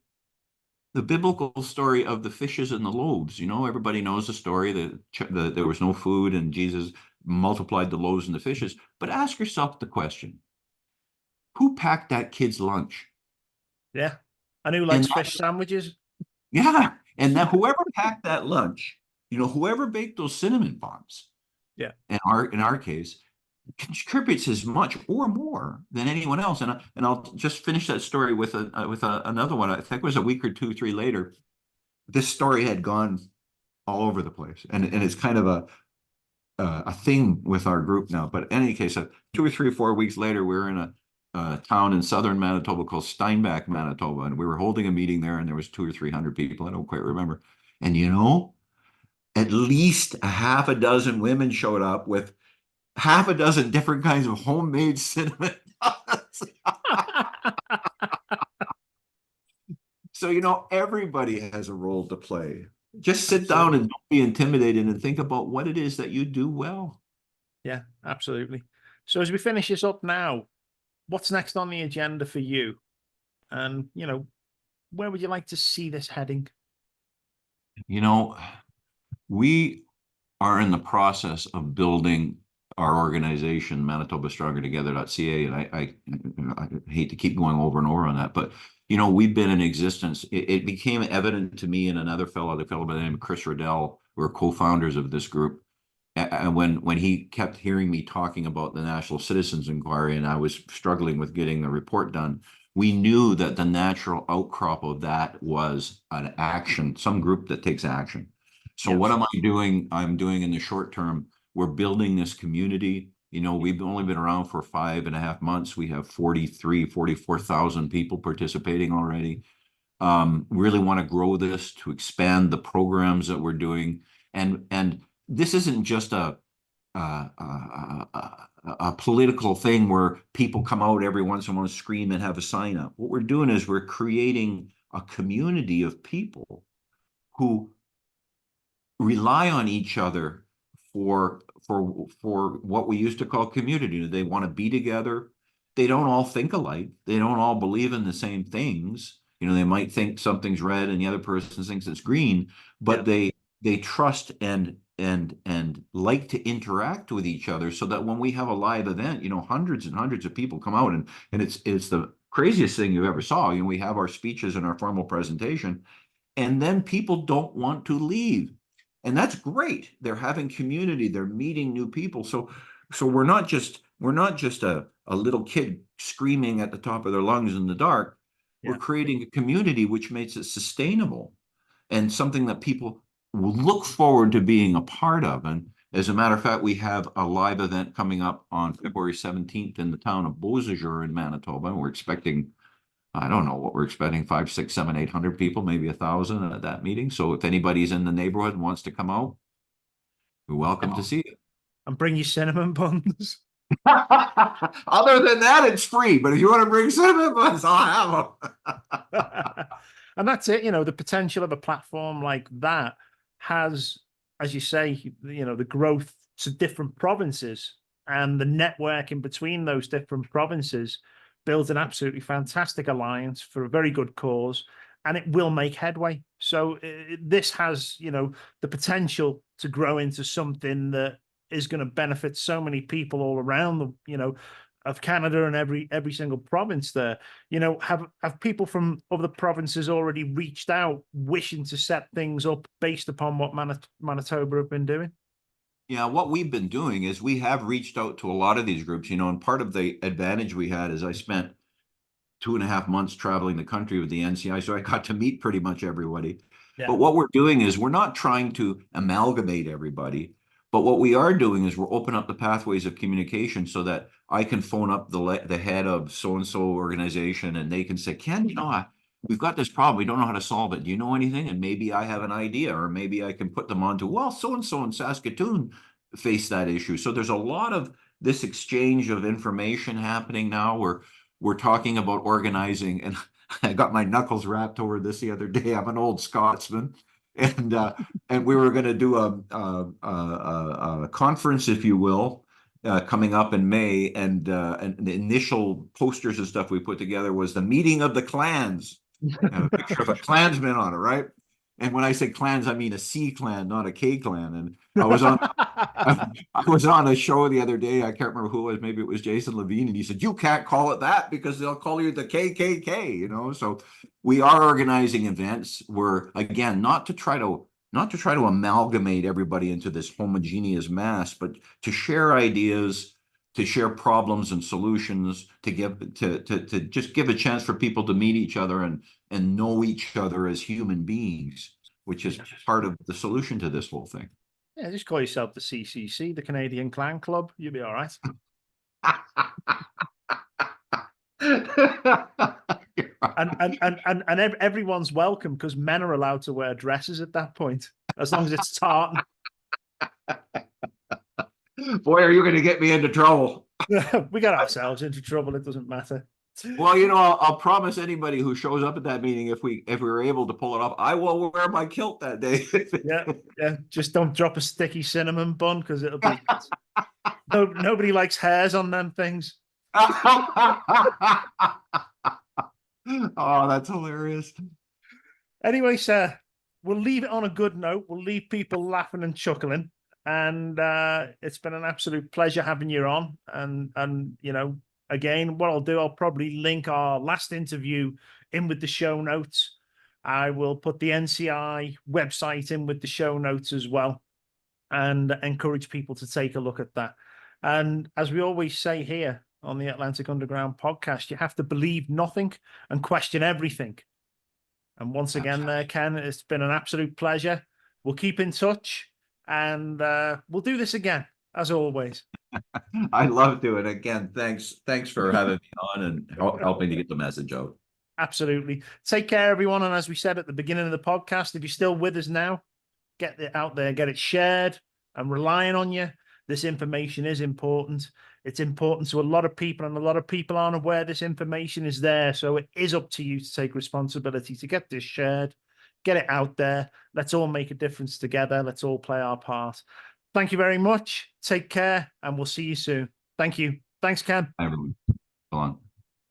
the biblical story of the fishes and the loaves. You know, everybody knows the story that there was no food and Jesus multiplied the loaves and the fishes. But ask yourself the question, who packed that kid's lunch? yeah. And who And likes fish sandwiches? yeah, and that whoever packed that lunch whoever baked those cinnamon buns, Yeah. in our case, contributes as much or more than anyone else. And I'll just finish that story with another one. I think it was a week or two, three later. This story had gone all over the place, and it's kind of a thing with our group now. But in any case, 2 or 3 or 4 weeks later, we were in a town in southern Manitoba called Steinbach, Manitoba, and we were holding a meeting there, and there was 200 or 300 people. I don't quite remember. And at least a half a dozen women showed up with half a dozen different kinds of homemade cinnamon buns. So, everybody has a role to play. Just sit down and don't be intimidated and think about what it is that you do well. Yeah, absolutely. So as we finish this up now, what's next on the agenda for you? And, where would you like to see this heading? We are in the process of building our organization, ManitobaStrongerTogether.ca, and I hate to keep going over and over on that, but we've been in existence. It became evident to me and another fellow, by the name of Chris Riddell. We're co-founders of this group. And when he kept hearing me talking about the National Citizens Inquiry, and I was struggling with getting the report done, we knew that the natural outcrop of that was an action, some group that takes action. So Yes. what am I doing? I'm doing in the short term, we're building this community. We've only been around for 5.5 months. We have 44,000 people participating already. Really want to grow this, to expand the programs that we're doing. And this isn't just a political thing where people come out every once in a while and scream and have a sign up. What we're doing is we're creating a community of people who rely on each other for what we used to call community. They want to be together. They don't all think alike. They don't all believe in the same things. They might think something's red and the other person thinks it's green, but they trust and like to interact with each other, so that when we have a live event, hundreds and hundreds of people come out, and it's the craziest thing you ever saw. We have our speeches and our formal presentation, and then people don't want to leave. And that's great. They're having community, they're meeting new people. So we're not just a little kid screaming at the top of their lungs in the dark. Yeah. We're creating a community which makes it sustainable and something that people will look forward to being a part of. And as a matter of fact, we have a live event coming up on February 17th in the town of Beausejour in Manitoba. We're expecting, I don't know what we're expecting, 500, 600, 700, 800 people, maybe 1,000 at that meeting. So if anybody's in the neighborhood and wants to come out, you're welcome to see it. And bring you cinnamon buns. Other than that, it's free. But if you want to bring cinnamon buns, I'll have them. And that's it. The potential of a platform like that has, as you say, the growth to different provinces and the networking between those different provinces builds an absolutely fantastic alliance for a very good cause, and it will make headway. So this has, the potential to grow into something that is going to benefit so many people all around the, of Canada and every single province there. Have people from other provinces already reached out wishing to set things up based upon what Manitoba have been doing? Yeah, what we've been doing is we have reached out to a lot of these groups, and part of the advantage we had is I spent 2.5 months traveling the country with the NCI, so I got to meet pretty much everybody. Yeah. But what we're doing is we're not trying to amalgamate everybody, but what we are doing is we're opening up the pathways of communication so that I can phone up the head of so-and-so organization, and they can say, Ken, we've got this problem. We don't know how to solve it. Do you know anything? And maybe I have an idea, or maybe I can put them on to, well, so-and-so in Saskatoon face that issue. So there's a lot of this exchange of information happening now, where we're talking about organizing, and I got my knuckles wrapped over this the other day. I'm an old Scotsman, and we were going to do a conference, if you will, coming up in May, and the initial posters and stuff we put together was the meeting of the clans, and a picture of a Klansman on it, right? And when I say clans, I mean a C clan, not a K clan. And I was on a show the other day. I can't remember who it was. Maybe it was Jason Levine, and he said, "You can't call it that because they'll call you the KKK." So we are organizing events. We're, again, not not to try to amalgamate everybody into this homogeneous mass, but to share ideas, to share problems and solutions, to just give a chance for people to meet each other and know each other as human beings, which is part of the solution to this whole thing. Yeah, just call yourself the CCC, the Canadian Clan Club. You'll be all right. And everyone's welcome because men are allowed to wear dresses at that point, as long as it's tartan. Boy, are you going to get me into trouble. We got ourselves into trouble. It doesn't matter. Well, you know, I'll promise anybody who shows up at that meeting, if we were able to pull it off, I will wear my kilt that day. Yeah. Just don't drop a sticky cinnamon bun because it'll be nobody likes hairs on them things. Oh, that's hilarious. Anyway, sir, we'll leave it on a good note. We'll leave people laughing and chuckling. And it's been an absolute pleasure having you on. And you know, again, what I'll do, I'll probably link our last interview in with the show notes. I will put the NCI website in with the show notes as well, and encourage people to take a look at that. And as we always say here on the Atlantic Underground podcast, you have to believe nothing and question everything. And once again, there, Ken, it's been an absolute pleasure. We'll keep in touch, and we'll do this again, as always. I love doing it. Again, thanks for having me on and helping to get the message out. Absolutely. Take care, everyone. And as we said at the beginning of the podcast, if you're still with us now, get it out there, get it shared. I'm relying on you. This information is important. It's important to a lot of people, and a lot of people aren't aware this information is there. So it is up to you to take responsibility to get this shared, get it out there. Let's all make a difference together. Let's all play our part. Thank you very much. Take care, and we'll see you soon. Thank you. Thanks, Ken. Everyone. Go on.